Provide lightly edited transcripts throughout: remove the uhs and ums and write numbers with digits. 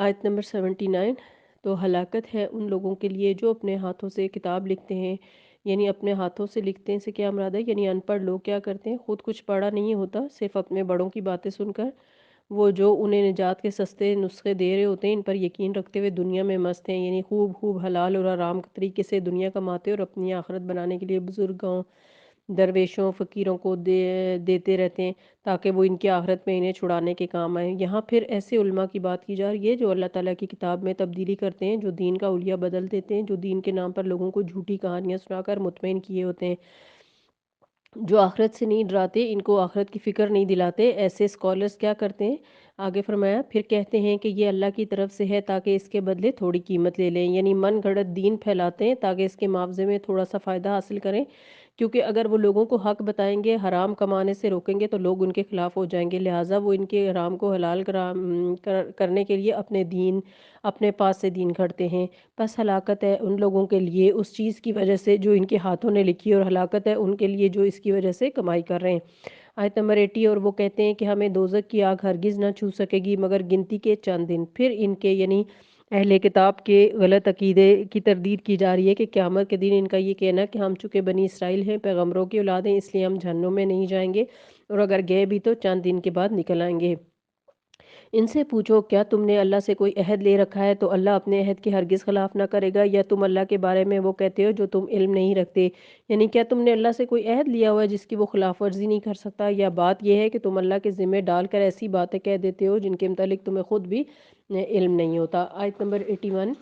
آیت نمبر 79۔ تو ہلاکت ہے ان لوگوں کے لیے جو اپنے ہاتھوں سے کتاب لکھتے ہیں، یعنی اپنے ہاتھوں سے لکھتے ہیں سے کیا مراد ہے، یعنی ان پڑھ لوگ کیا کرتے ہیں، خود کچھ پڑھا نہیں ہوتا، صرف اپنے بڑوں کی باتیں سن کر وہ جو انہیں نجات کے سستے نسخے دے رہے ہوتے ہیں ان پر یقین رکھتے ہوئے دنیا میں مست ہیں، یعنی خوب خوب حلال اور آرام طریقے سے دنیا کماتے اور اپنی آخرت بنانے کے لیے بزرگوں، درویشوں، فقیروں کو دیتے رہتے ہیں تاکہ وہ ان کی آخرت میں انہیں چھڑانے کے کام آئیں۔ یہاں پھر ایسے علماء کی بات کی جا رہی ہے جو اللہ تعالیٰ کی کتاب میں تبدیلی کرتے ہیں، جو دین کا حلیہ بدل دیتے ہیں، جو دین کے نام پر لوگوں کو جھوٹی کہانیاں سنا کر مطمئن کیے ہوتے ہیں، جو آخرت سے نہیں ڈراتے، ان کو آخرت کی فکر نہیں دلاتے۔ ایسے اسکالرز کیا کرتے ہیں، آگے فرمایا پھر کہتے ہیں کہ یہ اللہ کی طرف سے ہے تاکہ اس کے بدلے تھوڑی قیمت لے لیں، یعنی من گھڑت دین پھیلاتے ہیں تاکہ اس کے معاوضے میں تھوڑا سا فائدہ حاصل کریں، کیونکہ اگر وہ لوگوں کو حق بتائیں گے، حرام کمانے سے روکیں گے تو لوگ ان کے خلاف ہو جائیں گے، لہٰذا وہ ان کے حرام کو حلال کرنے کے لیے اپنے پاس سے دین گھڑتے ہیں۔ پس ہلاکت ہے ان لوگوں کے لیے اس چیز کی وجہ سے جو ان کے ہاتھوں نے لکھی، اور ہلاکت ہے ان کے لیے جو اس کی وجہ سے کمائی کر رہے ہیں۔ آیت نمبر 80۔ اور وہ کہتے ہیں کہ ہمیں دوزخ کی آگ ہرگز نہ چھو سکے گی مگر گنتی کے چند دن۔ پھر ان کے یعنی اہل کتاب کے غلط عقیدے کی تردید کی جا رہی ہے کہ قیامت کے دن ان کا یہ کہنا کہ ہم چونکہ بنی اسرائیل ہیں، پیغمبروں کی اولاد ہیں، اس لیے ہم جہنم میں نہیں جائیں گے، اور اگر گئے بھی تو چند دن کے بعد نکل آئیں گے۔ ان سے پوچھو کیا تم نے اللہ سے کوئی عہد لے رکھا ہے تو اللہ اپنے عہد کے ہرگز خلاف نہ کرے گا، یا تم اللہ کے بارے میں وہ کہتے ہو جو تم علم نہیں رکھتے، یعنی کیا تم نے اللہ سے کوئی عہد لیا ہوا ہے جس کی وہ خلاف ورزی نہیں کر سکتا، یا بات یہ ہے کہ تم اللہ کے ذمہ ڈال کر ایسی باتیں کہہ دیتے ہو جن کے متعلق تمہیں خود بھی علم نہیں ہوتا۔ آیت نمبر 81۔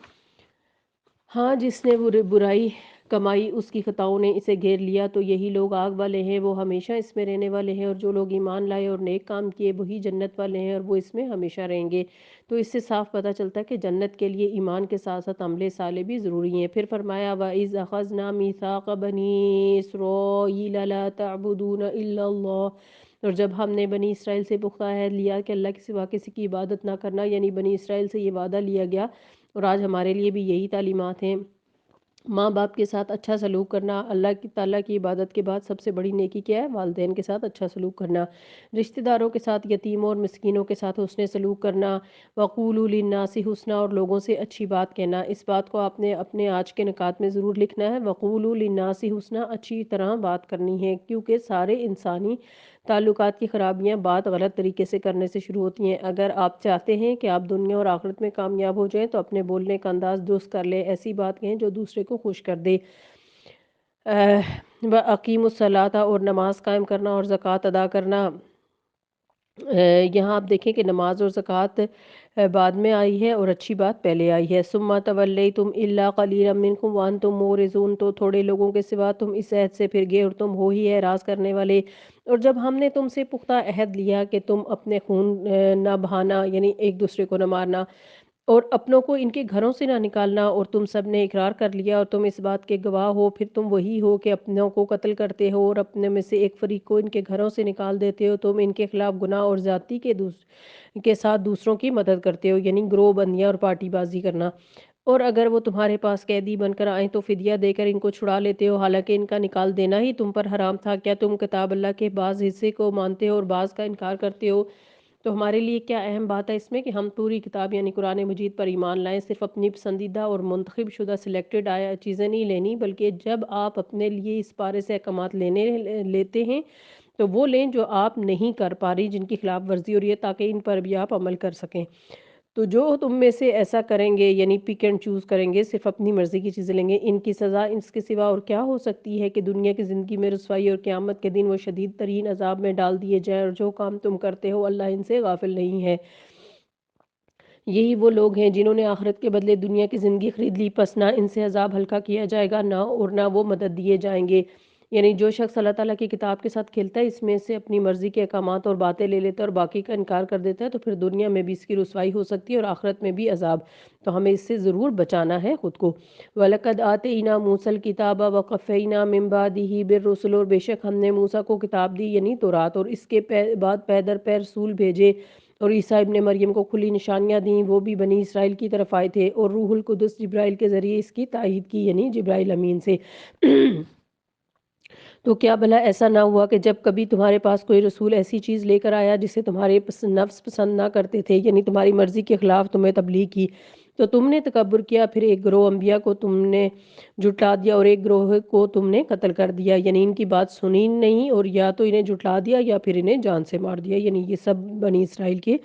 ہاں جس نے برائی کمائی اس کی خطاؤں نے اسے گھیر لیا، تو یہی لوگ آگ والے ہیں، وہ ہمیشہ اس میں رہنے والے ہیں، اور جو لوگ ایمان لائے اور نیک کام کیے وہی جنت والے ہیں اور وہ اس میں ہمیشہ رہیں گے۔ تو اس سے صاف پتہ چلتا ہے کہ جنت کے لیے ایمان کے ساتھ ساتھ عمل صالح بھی ضروری ہیں۔ پھر فرمایا وَإِذْ أَخَذْنَا مِيثَاقَ بَنِي إِسْرَائِيلَ لَا تَعْبُدُونَ إِلَّا اللَّهَ، اور جب ہم نے بنی اسرائیل سے پختہ عہد لیا کہ اللہ کے سوا کسی کی عبادت نہ کرنا، یعنی بنی اسرائیل سے یہ وعدہ لیا گیا، اور آج ہمارے لیے بھی یہی تعلیمات ہیں۔ ماں باپ کے ساتھ اچھا سلوک کرنا، اللہ تعالیٰ کی عبادت کے بعد سب سے بڑی نیکی کیا ہے، والدین کے ساتھ اچھا سلوک کرنا، رشتہ داروں کے ساتھ، یتیموں اور مسکینوں کے ساتھ حسن سلوک کرنا، وقولوا للناس حسنا، اور لوگوں سے اچھی بات کہنا۔ اس بات کو آپ نے اپنے آج کے نکات میں ضرور لکھنا ہے، وقولوا للناس حسنا، اچھی طرح بات کرنی ہے، کیونکہ سارے انسانی تعلقات کی خرابیاں بات غلط طریقے سے کرنے سے شروع ہوتی ہیں۔ اگر آپ چاہتے ہیں کہ آپ دنیا اور آخرت میں کامیاب ہو جائیں تو اپنے بولنے کا انداز درست کر لیں، ایسی بات کہیں جو دوسرے کو خوش کر دے۔ وَأَقِیمُوا الصَّلَاةَ، اور نماز قائم کرنا اور زکوٰۃ ادا کرنا۔ یہاں آپ دیکھیں کہ نماز اور زکوٰۃ بعد میں آئی ہے اور اچھی بات پہلے آئی ہے۔ ثُمَّ تَوَلَّیْتُمْ إِلَّا قَلِیلًا مِّنکُمْ وَأَنتُم مُعْرِضُونَ، تو تھوڑے لوگوں کے سوا تم اس عہد سے پھر گئے اور تم ہو ہی اعراض کرنے والے۔ اور جب ہم نے تم سے پختہ عہد لیا کہ تم اپنے خون نہ بہانا، یعنی ایک دوسرے کو نہ مارنا، اور اپنوں کو ان کے گھروں سے نہ نکالنا، اور تم سب نے اقرار کر لیا اور تم اس بات کے گواہ ہو، پھر تم وہی ہو کہ اپنوں کو قتل کرتے ہو اور اپنے میں سے ایک فریق کو ان کے گھروں سے نکال دیتے ہو، تم ان کے خلاف گناہ اور زیادتی کے ساتھ دوسروں کی مدد کرتے ہو، یعنی گروہ بندیاں اور پارٹی بازی کرنا۔ اور اگر وہ تمہارے پاس قیدی بن کر آئیں تو فدیہ دے کر ان کو چھڑا لیتے ہو، حالانکہ ان کا نکال دینا ہی تم پر حرام تھا۔ کیا تم کتاب اللہ کے بعض حصے کو مانتے ہو اور بعض کا انکار کرتے ہو؟ تو ہمارے لیے کیا اہم بات ہے اس میں کہ ہم پوری کتاب یعنی قرآن مجید پر ایمان لائیں، صرف اپنی پسندیدہ اور منتخب شدہ سلیکٹڈ چیزیں نہیں لینی، بلکہ جب آپ اپنے لیے اس پارے سے احکامات لیتے ہیں تو وہ لیں جو آپ نہیں کر پا رہی، جن کی خلاف ورزی ہو رہی ہے، تاکہ ان پر بھی آپ عمل کر سکیں۔ تو جو تم میں سے ایسا کریں گے، یعنی پک اینڈ چوز کریں گے، صرف اپنی مرضی کی چیزیں لیں گے، ان کی سزا اس کے سوا اور کیا ہو سکتی ہے کہ دنیا کی زندگی میں رسوائی اور قیامت کے دن وہ شدید ترین عذاب میں ڈال دیے جائیں، اور جو کام تم کرتے ہو اللہ ان سے غافل نہیں ہے۔ یہی وہ لوگ ہیں جنہوں نے آخرت کے بدلے دنیا کی زندگی خرید لی، پس نہ ان سے عذاب ہلکا کیا جائے گا نہ وہ مدد دیے جائیں گے۔ یعنی جو شخص اللہ تعالیٰ کی کتاب کے ساتھ کھیلتا ہے، اس میں سے اپنی مرضی کے احکامات اور باتیں لے لیتا ہے اور باقی کا انکار کر دیتا ہے، تو پھر دنیا میں بھی اس کی رسوائی ہو سکتی ہے اور آخرت میں بھی عذاب، تو ہمیں اس سے ضرور بچانا ہے خود کو۔ وَلَقَدْ آتَيْنَا مُوسَى الْكِتَابَ وَقَفَّيْنَا مِن بَعْدِهِ بِالرُّسُلِ، اور بے شک ہم نے موسیٰ کو کتاب دی یعنی تورات، اور اس کے بعد پے در پے رسول بھیجے، اور عیسیٰ ابن مریم کو کھلی نشانیاں دیں، وہ بھی بنی اسرائیل کی طرف آئے تھے، اور روح القدس جبرائیل کے ذریعے اس کی تائید کی، یعنی جبرائیل امین سے۔ تو کیا بھلا ایسا نہ ہوا کہ جب کبھی تمہارے پاس کوئی رسول ایسی چیز لے کر آیا جسے تمہارے نفس پسند نہ کرتے تھے، یعنی تمہاری مرضی کے خلاف تمہیں تبلیغ کی، تو تم نے تکبر کیا، پھر ایک گروہ انبیاء کو تم نے جھٹلا دیا اور ایک گروہ کو تم نے قتل کر دیا، یعنی ان کی بات سنی نہیں، اور یا تو انہیں جھٹلا دیا یا پھر انہیں جان سے مار دیا۔ یعنی یہ سب بنی اسرائیل کے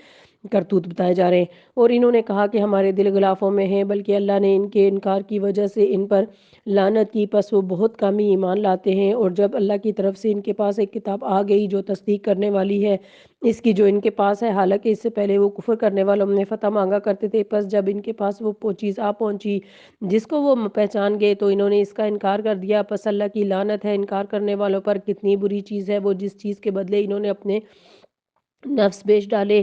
کرتوت بتائے جا رہے ہیں۔ اور انہوں نے کہا کہ ہمارے دل غلافوں میں ہیں، بلکہ اللہ نے ان کے انکار کی وجہ سے ان پر لعنت کی، پس وہ بہت کم ہی ایمان لاتے ہیں۔ اور جب اللہ کی طرف سے ان کے پاس ایک کتاب آ گئی جو تصدیق کرنے والی ہے اس کی جو ان کے پاس ہے، حالانکہ اس سے پہلے وہ کفر کرنے والوں نے فتح مانگا کرتے تھے، پس جب ان کے پاس وہ چیز آ پہنچی جس کو وہ پہچان گئے تو انہوں نے اس کا انکار کر دیا، پس اللہ کی لعنت ہے انکار کرنے والوں پر۔ کتنی بری چیز ہے وہ جس چیز کے بدلے انہوں نے اپنے نفس بیچ ڈالے،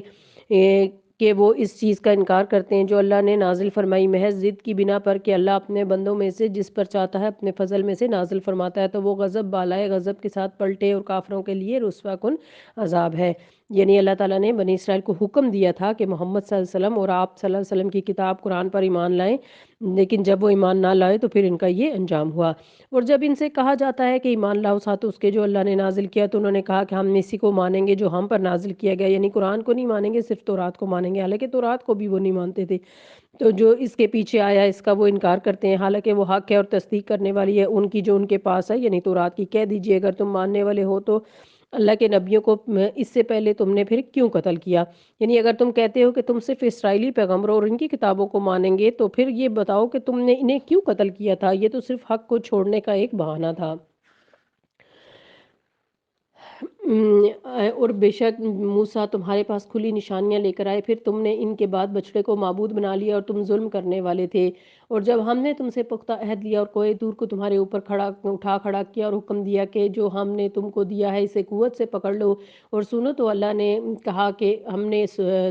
کہ وہ اس چیز کا انکار کرتے ہیں جو اللہ نے نازل فرمائی، محض ضد کی بنا پر کہ اللہ اپنے بندوں میں سے جس پر چاہتا ہے اپنے فضل میں سے نازل فرماتا ہے، تو وہ غضب بالائے غضب کے ساتھ پلٹے، اور کافروں کے لیے رسوا کن عذاب ہے۔ یعنی اللہ تعالیٰ نے بنی اسرائیل کو حکم دیا تھا کہ محمد صلی اللہ علیہ وسلم اور آپ صلی اللہ علیہ وسلم کی کتاب قرآن پر ایمان لائیں، لیکن جب وہ ایمان نہ لائے تو پھر ان کا یہ انجام ہوا۔ اور جب ان سے کہا جاتا ہے کہ ایمان لاؤ ساتھ اس کے جو اللہ نے نازل کیا، تو انہوں نے کہا کہ ہم اسی کو مانیں گے جو ہم پر نازل کیا گیا، یعنی قرآن کو نہیں مانیں گے، صرف تورات کو مانیں گے، حالانکہ تورات کو بھی وہ نہیں مانتے تھے۔ تو جو اس کے پیچھے آیا اس کا وہ انکار کرتے ہیں، حالانکہ وہ حق ہے اور تصدیق کرنے والی ہے ان کی جو ان کے پاس ہے، یعنی تورات کی۔ کہہ دیجئے اگر تم ماننے والے ہو تو اللہ کے نبیوں کو اس سے پہلے تم نے پھر کیوں قتل کیا؟ یعنی اگر تم کہتے ہو کہ تم صرف اسرائیلی پیغمبروں اور ان کی کتابوں کو مانیں گے تو پھر یہ بتاؤ کہ تم نے انہیں کیوں قتل کیا تھا؟ یہ تو صرف حق کو چھوڑنے کا ایک بہانہ تھا۔ اور بے شک موسیٰ تمہارے پاس کھلی نشانیاں لے کر آئے، پھر تم نے ان کے بعد بچڑے کو معبود بنا لیا اور تم ظلم کرنے والے تھے۔ اور جب ہم نے تم سے پختہ عہد لیا اور کوہ طور کو تمہارے اوپر کھڑا کیا اور حکم دیا کہ جو ہم نے تم کو دیا ہے اسے قوت سے پکڑ لو اور سنو، تو اللہ نے کہا کہ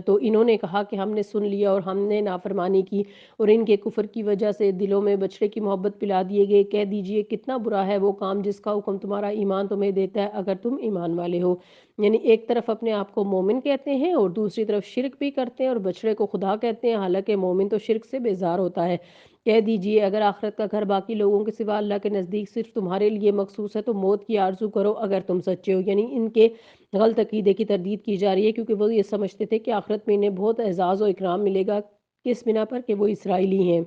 تو انہوں نے کہا کہ ہم نے سن لیا اور ہم نے نافرمانی کی، اور ان کے کفر کی وجہ سے دلوں میں بچڑے کی محبت پلا دیے گئے۔ کہہ دیجئے کتنا برا ہے وہ کام جس کا حکم تمہارا ایمان تمہیں دیتا ہے اگر تم ایمان والے ہو۔ یعنی ایک طرف اپنے آپ کو مومن کہتے ہیں اور دوسری طرف شرک بھی کرتے ہیں اور بچڑے کو خدا کہتے ہیں، حالانکہ مومن تو شرک سے بیزار ہوتا ہے۔ کہہ دیجئے اگر آخرت کا گھر باقی لوگوں کے سوا اللہ کے نزدیک صرف تمہارے لیے مخصوص ہے تو موت کی آرزو کرو اگر تم سچے ہو۔ یعنی ان کے غلط عقیدے کی تردید کی جا رہی ہے، کیونکہ وہ یہ سمجھتے تھے کہ آخرت میں انہیں بہت اعزاز و اکرام ملے گا، کس بنا پر کہ وہ اسرائیلی ہیں۔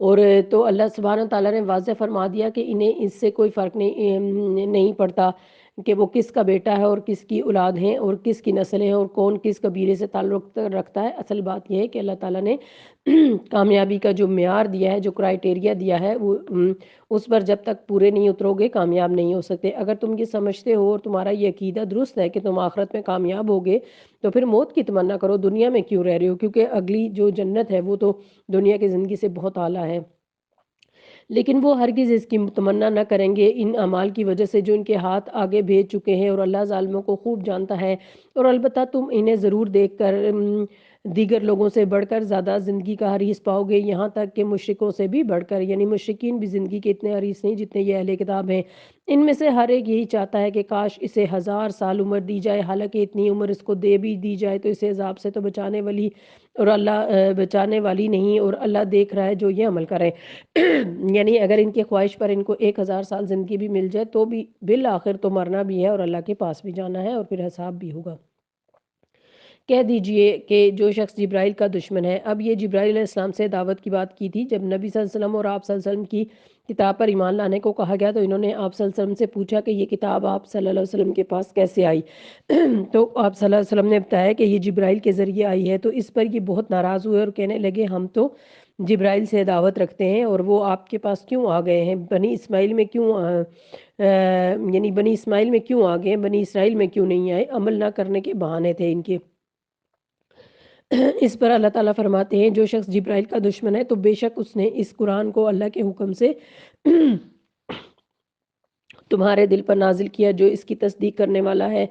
اور تو اللہ سبحانہ تعالیٰ نے واضح فرما دیا کہ انہیں اس سے کوئی فرق نہیں پڑتا کہ وہ کس کا بیٹا ہے اور کس کی اولاد ہیں اور کس کی نسل ہے اور کون کس قبیلے سے تعلق رکھتا ہے۔ اصل بات یہ ہے کہ اللہ تعالیٰ نے کامیابی کا جو معیار دیا ہے، جو کرائٹیریا دیا ہے، وہ اس پر جب تک پورے نہیں اترو گے کامیاب نہیں ہو سکتے۔ اگر تم یہ سمجھتے ہو اور تمہارا یہ عقیدہ درست ہے کہ تم آخرت میں کامیاب ہوگے تو پھر موت کی تمنا کرو، دنیا میں کیوں رہ رہے ہو؟ کیونکہ اگلی جو جنت ہے وہ تو دنیا کی زندگی سے بہت اعلیٰ ہے۔ لیکن وہ ہرگز اس کی تمنا نہ کریں گے ان اعمال کی وجہ سے جو ان کے ہاتھ آگے بھیج چکے ہیں، اور اللہ ظالموں کو خوب جانتا ہے۔ اور البتہ تم انہیں ضرور دیکھ کر دیگر لوگوں سے بڑھ کر زیادہ زندگی کا حریص پاؤ گے، یہاں تک کہ مشرکوں سے بھی بڑھ کر۔ یعنی مشرکین بھی زندگی کے اتنے حریص نہیں جتنے یہ اہل کتاب ہیں۔ ان میں سے ہر ایک یہی چاہتا ہے کہ کاش اسے 1000 سال عمر دی جائے، حالانکہ اتنی عمر اس کو دے بھی دی جائے تو اسے عذاب سے تو بچانے والی نہیں، اور اللہ دیکھ رہا ہے جو یہ عمل کرے۔ یعنی اگر ان کی خواہش پر ان کو 1000 سال زندگی بھی مل جائے تو بھی بالآخر تو مرنا بھی ہے اور اللہ کے پاس بھی جانا ہے اور پھر حساب بھی ہوگا۔ کہہ دیجئے کہ جو شخص جبرائیل کا دشمن ہے، اب یہ جبرائیل علیہ السلام سے دعوت کی بات کی تھی جب نبی صلی اللہ علیہ وسلم اور آپ صلی اللہ علیہ وسلم کی کتاب پر ایمان لانے کو کہا گیا، تو انہوں نے آپ صلی اللہ علیہ وسلم سے پوچھا کہ یہ کتاب آپ صلی اللہ علیہ وسلم کے پاس کیسے آئی؟ تو آپ صلی اللہ علیہ وسلم نے بتایا کہ یہ جبرائیل کے ذریعے آئی ہے۔ تو اس پر یہ بہت ناراض ہوئے اور کہنے لگے ہم تو جبرائیل سے دعوت رکھتے ہیں اور وہ آپ کے پاس کیوں آ گئے ہیں؟ بنی اسماعیل میں کیوں یعنی بنی اسماعیل میں کیوں آ گئے ہیں، بنی اسرائیل میں کیوں نہیں آئے؟ عمل نہ کرنے کے بہانے تھے ان کے۔ اس پر اللہ تعالیٰ فرماتے ہیں جو شخص جبرائیل کا دشمن ہے تو بے شک اس نے اس قرآن کو اللہ کے حکم سے تمہارے دل پر نازل کیا جو اس کی تصدیق کرنے والا ہے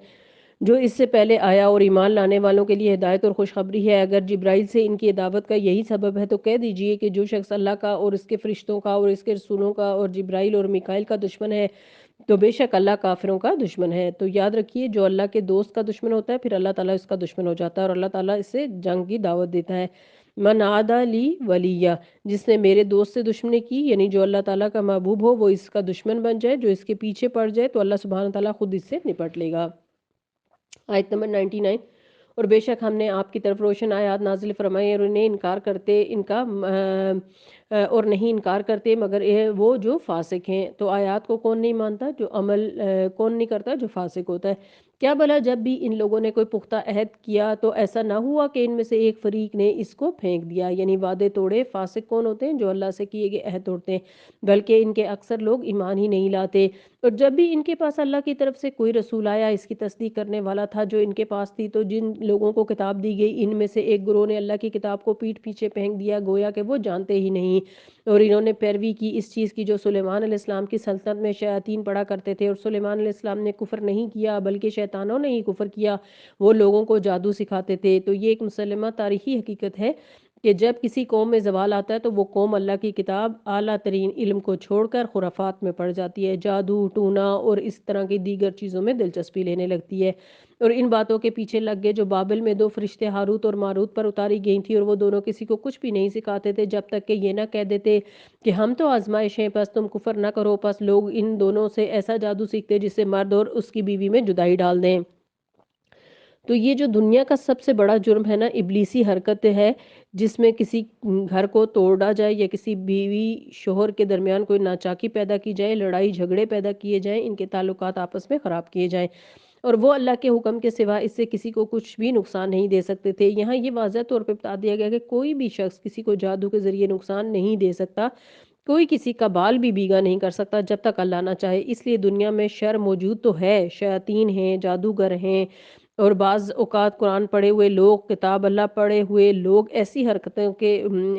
جو اس سے پہلے آیا، اور ایمان لانے والوں کے لیے ہدایت اور خوشخبری ہے۔ اگر جبرائیل سے ان کی دعوت کا یہی سبب ہے تو کہہ دیجئے کہ جو شخص اللہ کا اور اس کے فرشتوں کا اور اس کے رسولوں کا اور جبرائیل اور میکائیل کا دشمن ہے تو بے شک اللہ کافروں کا دشمن ہے۔ تو یاد رکھیے جو اللہ کے دوست کا دشمن ہوتا ہے پھر اللہ تعالیٰ اس کا دشمن ہو جاتا ہے اور اللہ تعالیٰ اس سے جنگ کی دعوت دیتا ہے۔ من عادہ لی ولیہ، جس نے میرے دوست سے دشمنی کی، یعنی جو اللہ تعالیٰ کا محبوب ہو وہ اس کا دشمن بن جائے، جو اس کے پیچھے پڑ جائے تو اللہ سبحانہ تعالیٰ خود اس سے نپٹ لے گا۔ آیت نمبر 99۔ اور بے شک ہم نے آپ کی طرف روشن آیات نازل فرمائی اور انہیں انکار کرتے اور نہیں انکار کرتے مگر وہ جو فاسق ہیں۔ تو آیات کو کون نہیں مانتا؟ جو عمل کون نہیں کرتا؟ جو فاسق ہوتا ہے۔ کیا بھلا جب بھی ان لوگوں نے کوئی پختہ عہد کیا تو ایسا نہ ہوا کہ ان میں سے ایک فریق نے اس کو پھینک دیا، یعنی وعدے توڑے۔ فاسق کون ہوتے ہیں؟ جو اللہ سے کیے گئے عہد توڑتے ہیں، بلکہ ان کے اکثر لوگ ایمان ہی نہیں لاتے۔ اور جب بھی ان کے پاس اللہ کی طرف سے کوئی رسول آیا، اس کی تصدیق کرنے والا تھا جو ان کے پاس تھی، تو جن لوگوں کو کتاب دی گئی ان میں سے ایک گروہ نے اللہ کی کتاب کو پیٹھ پیچھے پھینک دیا، گویا کہ وہ جانتے ہی نہیں، اور انہوں نے پیروی کی اس چیز کی جو سلیمان علیہ السلام کی سلطنت میں شیاطین پڑھا کرتے تھے۔ اور سلیمان علیہ السلام نے کفر نہیں کیا بلکہ شیطانوں نے ہی کفر کیا، وہ لوگوں کو جادو سکھاتے تھے۔ تو یہ ایک مسلمہ تاریخی حقیقت ہے کہ جب کسی قوم میں زوال آتا ہے تو وہ قوم اللہ کی کتاب اعلیٰ ترین علم کو چھوڑ کر خرافات میں پڑ جاتی ہے، جادو ٹونا اور اس طرح کی دیگر چیزوں میں دلچسپی لینے لگتی ہے، اور ان باتوں کے پیچھے لگ گئے جو بابل میں دو فرشتے ہاروت اور ماروت پر اتاری گئی تھی، اور وہ دونوں کسی کو کچھ بھی نہیں سکھاتے تھے جب تک کہ یہ نہ کہہ دیتے کہ ہم تو آزمائش ہیں، پس تم کفر نہ کرو۔ پس لوگ ان دونوں سے ایسا جادو سیکھتے جس سے مرد اور اس کی بیوی میں جدائی ڈال دیں۔ تو یہ جو دنیا کا سب سے بڑا جرم ہے نا، ابلیسی حرکت ہے، جس میں کسی گھر کو توڑا جائے یا کسی بیوی شوہر کے درمیان کوئی ناچاکی پیدا کی جائے، لڑائی جھگڑے پیدا کیے جائیں، ان کے تعلقات آپس میں خراب کیے جائیں، اور وہ اللہ کے حکم کے سوا اس سے کسی کو کچھ بھی نقصان نہیں دے سکتے تھے۔ یہاں یہ واضح طور پہ بتا دیا گیا کہ کوئی بھی شخص کسی کو جادو کے ذریعے نقصان نہیں دے سکتا، کوئی کسی کا بال بھی بیگا نہیں کر سکتا جب تک اللہ نہ چاہے۔ اس لیے دنیا میں شر موجود تو ہے، شیاطین ہیں، جادوگر ہیں، اور بعض اوقات قرآن پڑھے ہوئے لوگ، کتاب اللہ پڑھے ہوئے لوگ ایسی حرکتوں کے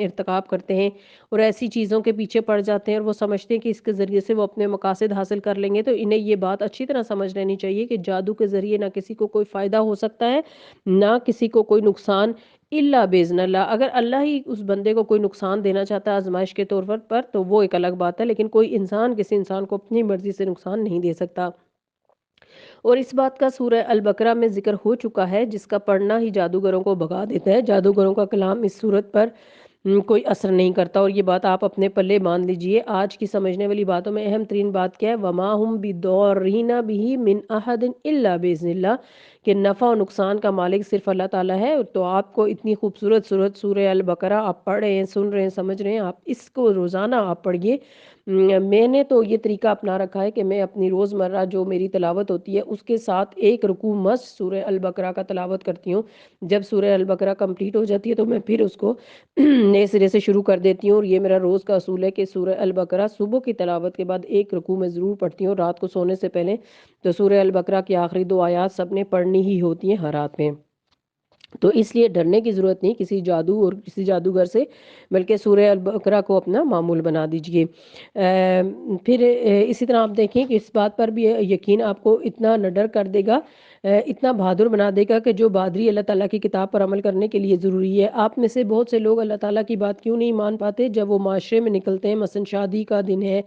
ارتکاب کرتے ہیں اور ایسی چیزوں کے پیچھے پڑ جاتے ہیں، اور وہ سمجھتے ہیں کہ اس کے ذریعے سے وہ اپنے مقاصد حاصل کر لیں گے۔ تو انہیں یہ بات اچھی طرح سمجھ لینی چاہیے کہ جادو کے ذریعے نہ کسی کو کوئی فائدہ ہو سکتا ہے، نہ کسی کو کوئی نقصان، الا باذن اللہ۔ اگر اللہ ہی اس بندے کو کوئی نقصان دینا چاہتا ہے آزمائش کے طور پر تو وہ ایک الگ بات ہے، لیکن کوئی انسان کسی انسان کو اپنی مرضی سے نقصان نہیں دے سکتا۔ اور اس بات کا سورہ البقرہ میں ذکر ہو چکا ہے، جس کا پڑھنا ہی جادوگروں کو بھگا دیتا ہے۔ جادوگروں کا کلام اس صورت پر کوئی اثر نہیں کرتا، اور یہ بات آپ اپنے پلے مان لیجئے۔ آج کی سمجھنے والی باتوں میں اہم ترین بات کیا ہے؟ وَمَا هُمْ بِضَارِّينَ بِهِ مِنْ أَحَدٍ إِلَّا بِإِذْنِ اللَّهِ، کہ نفع و نقصان کا مالک صرف اللہ تعالیٰ ہے۔ تو آپ کو اتنی خوبصورت صورت سورہ البقرہ آپ پڑھ رہے ہیں، سن رہے ہیں، سمجھ رہے ہیں، آپ اس کو روزانہ آپ پڑھیے۔ میں نے تو یہ طریقہ اپنا رکھا ہے کہ میں اپنی روزمرہ جو میری تلاوت ہوتی ہے اس کے ساتھ ایک رکوع مست سورہ البقرہ کا تلاوت کرتی ہوں۔ جب سورہ البقرہ کمپلیٹ ہو جاتی ہے تو میں پھر اس کو نئے سرے سے شروع کر دیتی ہوں، اور یہ میرا روز کا اصول ہے کہ سورہ البقرہ صبح کی تلاوت کے بعد ایک رکوع میں ضرور پڑھتی ہوں، رات کو سونے سے پہلے تو سورہ البقرہ کی آخری 2 آیات سب نے پڑھنی ہی ہوتی ہیں ہر رات میں۔ تو اس لیے ڈرنے کی ضرورت نہیں کسی جادو اور کسی جادوگر سے، بلکہ سورہ البقرہ کو اپنا معمول بنا دیجئے۔ پھر اسی طرح آپ دیکھیں کہ اس بات پر بھی یقین آپ کو اتنا نڈر کر دے گا، اتنا بہادر بنا دے گا کہ جو بہادری اللہ تعالیٰ کی کتاب پر عمل کرنے کے لیے ضروری ہے۔ آپ میں سے بہت سے لوگ اللہ تعالیٰ کی بات کیوں نہیں مان پاتے جب وہ معاشرے میں نکلتے ہیں؟ مثلا شادی کا دن ہے،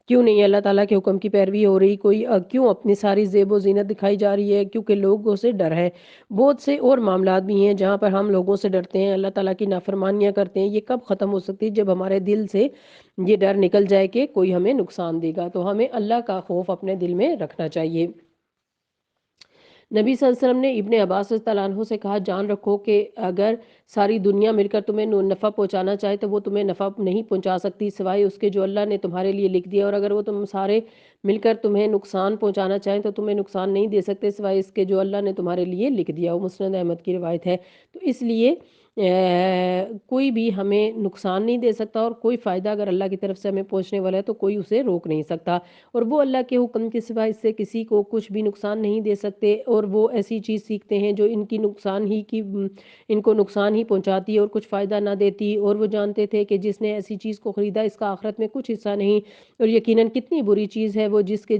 کیوں نہیں اللہ تعالیٰ کے حکم کی پیروی ہو رہی؟ کوئی کیوں اپنی ساری زیب و زینت دکھائی جا رہی ہے؟ کیونکہ لوگوں سے ڈر ہے۔ بہت سے اور معاملات بھی ہیں جہاں پر ہم لوگوں سے ڈرتے ہیں، اللہ تعالیٰ کی نافرمانیاں کرتے ہیں۔ یہ کب ختم ہو سکتی ہے؟ جب ہمارے دل سے یہ ڈر نکل جائے کہ کوئی ہمیں نقصان دے گا۔ تو ہمیں اللہ کا خوف اپنے دل میں رکھنا چاہیے۔ نبی صلی اللہ علیہ وسلم نے ابن عباس رضی اللہ عنہ سے کہا، جان رکھو کہ اگر ساری دنیا مل کر تمہیں نفع پہنچانا چاہے تو وہ تمہیں نفع نہیں پہنچا سکتی سوائے اس کے جو اللہ نے تمہارے لیے لکھ دیا، اور اگر وہ تم سارے مل کر تمہیں نقصان پہنچانا چاہیں تو تمہیں نقصان نہیں دے سکتے سوائے اس کے جو اللہ نے تمہارے لیے لکھ دیا۔ وہ مسند احمد کی روایت ہے۔ تو اس لیے کوئی بھی ہمیں نقصان نہیں دے سکتا، اور کوئی فائدہ اگر اللہ کی طرف سے ہمیں پہنچنے والا ہے تو کوئی اسے روک نہیں سکتا، اور وہ اللہ کے حکم کے سوا اس سے کسی کو کچھ بھی نقصان نہیں دے سکتے، اور وہ ایسی چیز سیکھتے ہیں جو ان کو نقصان ہی پہنچاتی ہے اور کچھ فائدہ نہ دیتی، اور وہ جانتے تھے کہ جس نے ایسی چیز کو خریدا اس کا آخرت میں کچھ حصہ نہیں، اور یقیناً کتنی بری چیز ہے وہ جس کے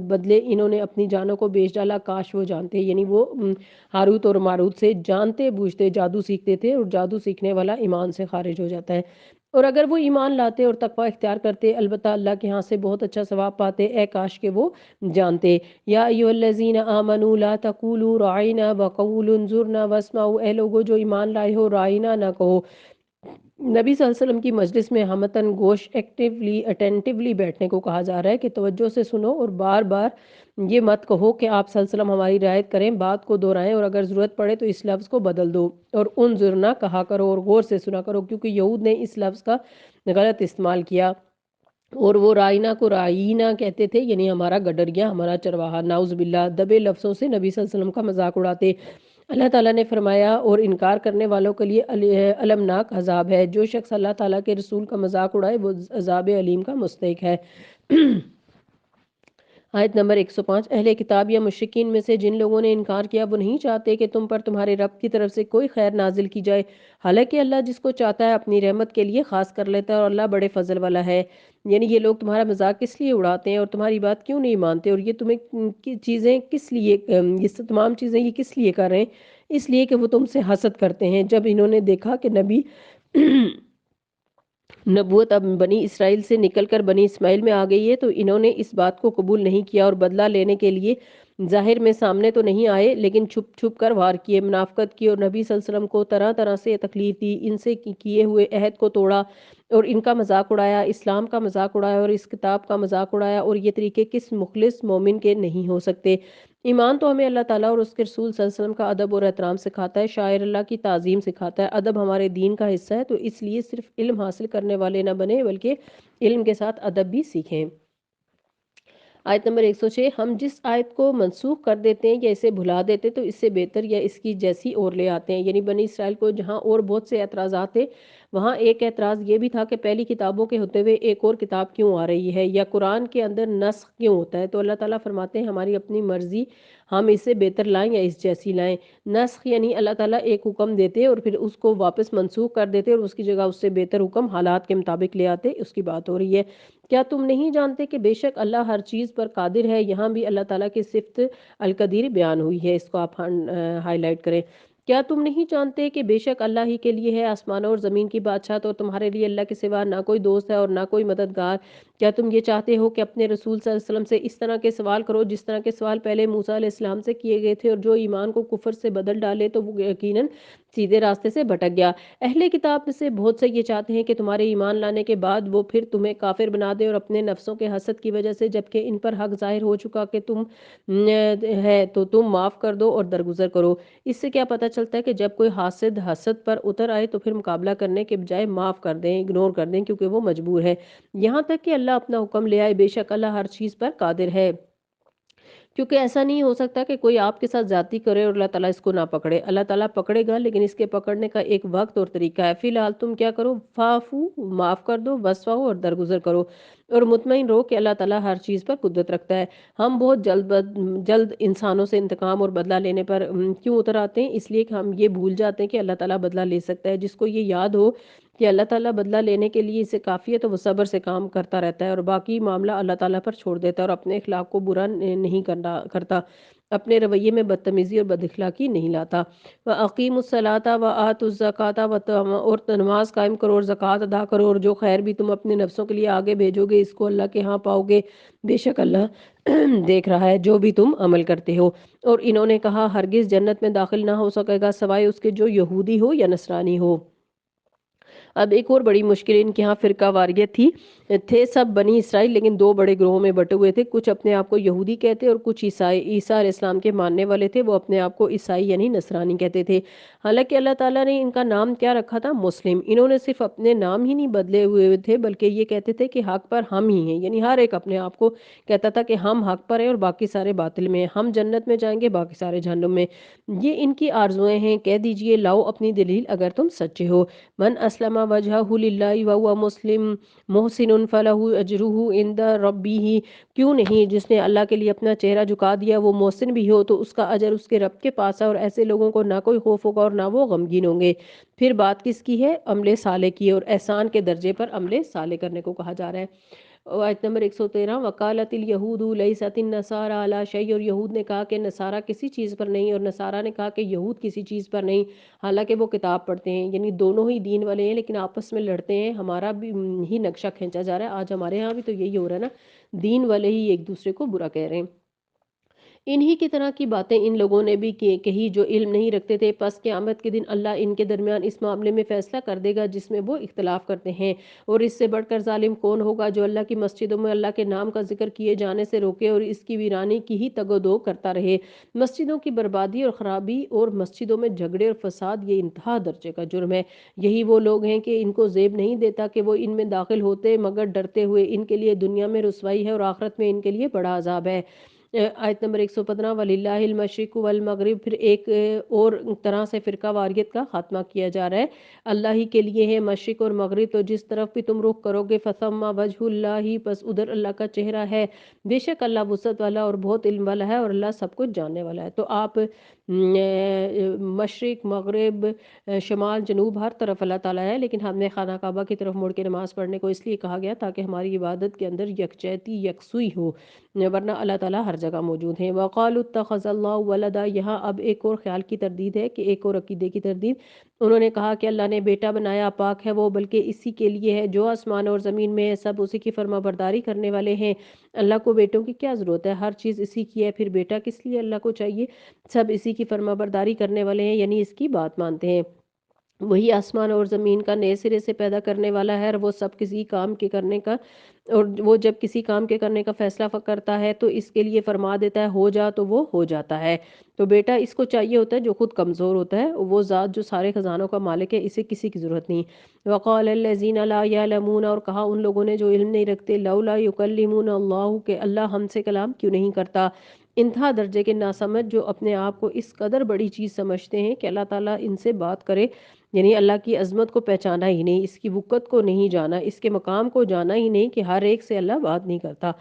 بدلے انہوں نے اپنی جانوں کو بیچ ڈالا، کاش وہ جانتے۔ یعنی وہ ہاروت اور ماروت سے جانتے بوجھتے جادو سیکھتے تھے، اور جادو سیکھنے والا ایمان سے خارج ہو جاتا ہے، اور اگر وہ ایمان لاتے اور تقوی اختیار کرتے البتہ اللہ کے ہاں سے بہت اچھا ثواب پاتے۔ اے کاش کہ وہ جانتے۔ یا ایھا الذین آمنوا لا تقولوا رعینا وقولوا انظرنا واسمعوا، اے لوگو جو ایمان لائے ہو رعینا نہ کہو، نبی صلی اللہ علیہ وسلم کی مجلس میں ہمتاً گوش اٹینٹیولی بیٹھنے کو کہا جا رہا ہے کہ توجہ سے سنو اور بار بار یہ مت کہو کہ آپ صلی اللہ علیہ وسلم ہماری رعایت کریں، بات کو دہرائیں اور اگر ضرورت پڑے تو اس لفظ کو بدل دو اور انظر نہ کہا کرو اور غور سے سنا کرو، کیونکہ یہود نے اس لفظ کا غلط استعمال کیا اور وہ رائنا کو رائینا کہتے تھے، یعنی ہمارا گڈریا، ہمارا چرواہا، نعوذ باللہ، دبے لفظوں سے نبی صلی اللہ علیہ وسلم کا مذاق اڑاتے۔ اللہ تعالیٰ نے فرمایا اور انکار کرنے والوں کے لیے المناک عذاب ہے، جو شخص اللہ تعالیٰ کے رسول کا مذاق اڑائے وہ عذاب علیم کا مستحق ہے۔ آیت نمبر 105۔ اہل کتاب یا مشرکین میں سے جن لوگوں نے انکار کیا وہ نہیں چاہتے کہ تم پر تمہارے رب کی طرف سے کوئی خیر نازل کی جائے، حالانکہ اللہ جس کو چاہتا ہے اپنی رحمت کے لیے خاص کر لیتا ہے اور اللہ بڑے فضل والا ہے۔ یعنی یہ لوگ تمہارا مذاق کس لیے اڑاتے ہیں اور تمہاری بات کیوں نہیں مانتے، اور یہ تمہیں چیزیں کس لیے یہ تمام چیزیں یہ کس لیے کر رہے ہیں؟ اس لیے کہ وہ تم سے حسد کرتے ہیں جب انہوں نے دیکھا کہ نبی نبوت اب بنی اسرائیل سے نکل کر بنی اسماعیل میں آ گئی ہے، تو انہوں نے اس بات کو قبول نہیں کیا اور بدلہ لینے کے لیے ظاہر میں سامنے تو نہیں آئے لیکن چھپ چھپ کر وار کیے، منافقت کی اور نبی صلی اللہ علیہ وسلم کو طرح طرح سے تکلیف دی، ان سے کیے ہوئے عہد کو توڑا اور ان کا مذاق اڑایا، اسلام کا مذاق اڑایا اور اس کتاب کا مذاق اڑایا، اور یہ طریقے کس مخلص مومن کے نہیں ہو سکتے۔ ایمان تو ہمیں اللہ تعالیٰ اور اس کے رسول صلی اللہ علیہ وسلم کا ادب اور احترام سکھاتا ہے، شاعر اللہ کی تعظیم سکھاتا ہے، ادب ہمارے دین کا حصہ ہے، تو اس لیے صرف علم حاصل کرنے والے نہ بنے بلکہ علم کے ساتھ ادب بھی سیکھیں۔ آیت نمبر 106۔ ہم جس آیت کو منسوخ کر دیتے ہیں یا اسے بھلا دیتے تو اس سے بہتر یا اس کی جیسی اور لے آتے ہیں، یعنی بنی اسرائیل کو جہاں اور بہت سے اعتراضات تھے وہاں ایک اعتراض یہ بھی تھا کہ پہلی کتابوں کے ہوتے ہوئے ایک اور کتاب کیوں آ رہی ہے، یا قرآن کے اندر نسخ کیوں ہوتا ہے، تو اللہ تعالیٰ فرماتے ہیں ہماری اپنی مرضی، ہم اسے بہتر لائیں یا اس جیسی لائیں۔ نسخ یعنی اللہ تعالیٰ ایک حکم دیتے اور پھر اس کو واپس منسوخ کر دیتے اور اس کی جگہ اس سے بہتر حکم حالات کے مطابق لے آتے، اس کی بات ہو رہی ہے۔ کیا تم نہیں جانتے کہ بے شک اللہ ہر چیز پر قادر ہے، یہاں بھی اللہ تعالیٰ کی صفت القدیر بیان ہوئی ہے، اس کو آپ ہائی لائٹ کریں۔ کیا تم نہیں جانتے کہ بے شک اللہ ہی کے لیے ہے آسمانوں اور زمین کی بادشاہت اور تمہارے لیے اللہ کے سوا نہ کوئی دوست ہے اور نہ کوئی مددگار۔ کیا تم یہ چاہتے ہو کہ اپنے رسول صلی اللہ علیہ وسلم سے اس طرح کے سوال کرو جس طرح کے سوال پہلے موسیٰ علیہ السلام سے کیے گئے تھے، اور جو ایمان کو کفر سے بدل ڈالے تو وہ یقیناً سیدھے راستے سے بھٹک گیا۔ اہل کتاب میں سے بہت سے یہ چاہتے ہیں کہ تمہارے ایمان لانے کے بعد وہ پھر تمہیں کافر بنا دے اور اپنے نفسوں کے حسد کی وجہ سے، جبکہ ان پر حق ظاہر ہو چکا کہ تم ہے تو تم معاف کر دو اور درگزر کرو۔ اس سے کیا پتہ چلتا ہے کہ جب کوئی حاسد حسد پر اتر آئے تو پھر مقابلہ کرنے کے بجائے معاف کر دیں، اگنور کر دیں، کیونکہ وہ مجبور ہے، یہاں تک کہ اللہ اپنا حکم لے آئے۔ بے شک اللہ ہر چیز پر قادر ہے، کیونکہ ایسا نہیں ہو سکتا کہ کوئی آپ کے ساتھ زیادتی کرے اور اللہ تعالیٰ اس کو نہ پکڑے۔ اللہ تعالیٰ پکڑے گا لیکن اس کے پکڑنے کا ایک وقت اور طریقہ ہے۔ فی الحال تم کیا کرو، فافو معاف کر دو، وصفاؤ اور درگزر کرو، اور مطمئن رہو کہ اللہ تعالیٰ ہر چیز پر قدرت رکھتا ہے۔ ہم بہت جلد انسانوں سے انتقام اور بدلہ لینے پر کیوں اتر آتے ہیں؟ اس لیے کہ ہم یہ بھول جاتے ہیں کہ اللہ تعالیٰ بدلہ لے سکتا ہے۔ جس کو یہ یاد ہو کہ اللہ تعالیٰ بدلہ لینے کے لیے اسے کافی ہے تو وہ صبر سے کام کرتا رہتا ہے اور باقی معاملہ اللہ تعالیٰ پر چھوڑ دیتا ہے اور اپنے اخلاق کو برا نہیں کرتا، اپنے رویے میں بدتمیزی اور بد اخلاقی نہیں لاتا۔ وَأَقِیمُوا الصَّلَاةَ وَآتُوا الزَّکَاةَ اور نماز قائم کرو اور زکوٰۃ ادا کرو، اور جو خیر بھی تم اپنے نفسوں کے لیے آگے بھیجو گے اس کو اللہ کے ہاں پاؤ گے، بے شک اللہ دیکھ رہا ہے جو بھی تم عمل کرتے ہو۔ اور انہوں نے کہا ہرگز جنت میں داخل نہ ہو سکے گا سوائے اس کے جو یہودی ہو یا نصرانی ہو۔ اب ایک اور بڑی مشکل ان کے ہاں فرقہ واریت تھی، تھے سب بنی اسرائیل لیکن دو بڑے گروہوں میں بٹے ہوئے تھے، کچھ اپنے آپ کو یہودی کہتے اور کچھ عیسیٰ علیہ السلام کے ماننے والے تھے، وہ اپنے آپ کو عیسائی یعنی نصرانی کہتے تھے۔ حالانکہ اللہ تعالیٰ نے ان کا نام کیا رکھا تھا؟ مسلم۔ انہوں نے صرف اپنے نام ہی نہیں بدلے ہوئے تھے بلکہ یہ کہتے تھے کہ حق پر ہم ہی ہیں، یعنی ہر ایک اپنے آپ کو کہتا تھا کہ ہم حق پر ہیں اور باقی سارے باطل میں ہیں، ہم جنت میں جائیں گے باقی سارے جہنم میں۔ یہ ان کی آرزویں ہیں، کہہ دیجئے لاؤ اپنی دلیل اگر تم سچے ہو۔ من اسلم وجهہ للہ وہو مسلم محسن فلہ اجرہ عند ربہ، کیوں نہیں جس نے اللہ کے لیے اپنا چہرہ جھکا دیا وہ محسن بھی ہو تو اس کا اجر اس کے رب کے پاس ہے، اور ایسے لوگوں کو نہ کوئی خوف ہوگا اور نہ وہ غمگین ہوں گے۔ پھر بات کس کی ہے؟ عمل صالح کی، اور احسان کے درجے پر عمل صالح کرنے کو کہا جا رہا ہے۔ آیت نمبر 113۔ وقالت الیہود لیست النصارى علی شیء، اور یہود نے کہا کہ نصارہ کسی چیز پر نہیں، اور نصارہ نے کہا کہ یہود کسی چیز پر نہیں، حالانکہ وہ کتاب پڑھتے ہیں، یعنی دونوں ہی دین والے ہیں لیکن آپس میں لڑتے ہیں، ہمارا بھی ہی نقشہ کھینچا جا رہا ہے۔ آج ہمارے ہاں بھی تو یہی ہو رہا ہے نا، دین والے ہی ایک دوسرے کو برا کہہ رہے ہیں۔ انہی کی طرح کی باتیں ان لوگوں نے بھی کہی جو علم نہیں رکھتے تھے، پس قیامت کے دن اللہ ان کے درمیان اس معاملے میں فیصلہ کر دے گا جس میں وہ اختلاف کرتے ہیں۔ اور اس سے بڑھ کر ظالم کون ہوگا جو اللہ کی مسجدوں میں اللہ کے نام کا ذکر کیے جانے سے روکے اور اس کی ویرانی کی ہی تگ و دو کرتا رہے۔ مسجدوں کی بربادی اور خرابی اور مسجدوں میں جھگڑے اور فساد یہ انتہا درجے کا جرم ہے۔ یہی وہ لوگ ہیں کہ ان کو زیب نہیں دیتا کہ وہ ان میں داخل ہوتے مگر ڈرتے ہوئے، ان کے لیے دنیا میں رسوائی ہے اور آخرت میں ان کے لیے بڑا عذاب ہے۔ آیت نمبر 115 وَلِلَّهِ الْمَشْرِقُ وَالْمَغْرِبُ، پھر ایک اور طرح سے فرقہ واریت کا خاتمہ کیا جا رہا ہے۔ اللہ ہی کے لیے ہے مشرق اور مغرب، تو جس طرف بھی تم رخ کرو گے فَثَمَّ وَجْهُ اللَّهِ، پس ادھر اللہ کا چہرہ ہے۔ بے شک اللہ وسعت والا اور بہت علم والا ہے، اور اللہ سب کچھ جاننے والا ہے۔ تو آپ مشرق مغرب شمال جنوب ہر طرف اللہ تعالیٰ ہے، لیکن ہم نے خانہ کعبہ کی طرف مڑ کے نماز پڑھنے کو اس لیے کہا گیا تاکہ ہماری عبادت کے اندر یکجہتی یکسوئی ہو، ورنہ اللہ تعالیٰ ہر جگہ موجود ہیں۔ وَقَالُوا اتَّخَذَ اللَّهُ وَلَدًا، یہاں اب ایک اور خیال کی تردید ہے کہ ایک اور عقیدے کی تردید۔ انہوں نے کہا کہ اللہ نے بیٹا بنایا، پاک ہے وہ، بلکہ اسی کے لیے ہے جو آسمان اور زمین میں ہے، سب اسی کی فرما برداری کرنے والے ہیں۔ اللہ کو بیٹوں کی کیا ضرورت ہے، ہر چیز اسی کی ہے، پھر بیٹا کس لیے اللہ کو چاہیے؟ سب اسی کی فرما برداری کرنے والے ہیں، یعنی اس کی بات مانتے ہیں۔ وہی آسمان اور زمین کا نئے سرے سے پیدا کرنے والا ہے، اور وہ سب کسی کام کے کرنے کا، اور وہ جب کسی کام کے کرنے کا فیصلہ کرتا ہے تو اس کے لیے فرما دیتا ہے ہو جا تو وہ ہو جاتا ہے۔ تو بیٹا اس کو چاہیے ہوتا ہے جو خود کمزور ہوتا ہے، وہ ذات جو سارے خزانوں کا مالک ہے، اسے کسی کی ضرورت نہیں۔ وقال الذین لا یعلمون، اور کہا ان لوگوں نے جو علم نہیں رکھتے، لولا یکلمون اللہ، کہ اللہ ہم سے کلام کیوں نہیں کرتا۔ انتہا درجے کے ناسمجھ جو اپنے آپ کو اس قدر بڑی چیز سمجھتے ہیں کہ اللہ تعالیٰ ان سے بات کرے، یعنی اللہ کی عظمت کو پہچانا ہی نہیں، اس کی وقت کو نہیں جانا، اس کے مقام کو جانا ہی نہیں کہ ہر ایک سے اللہ بات نہیں کرتا۔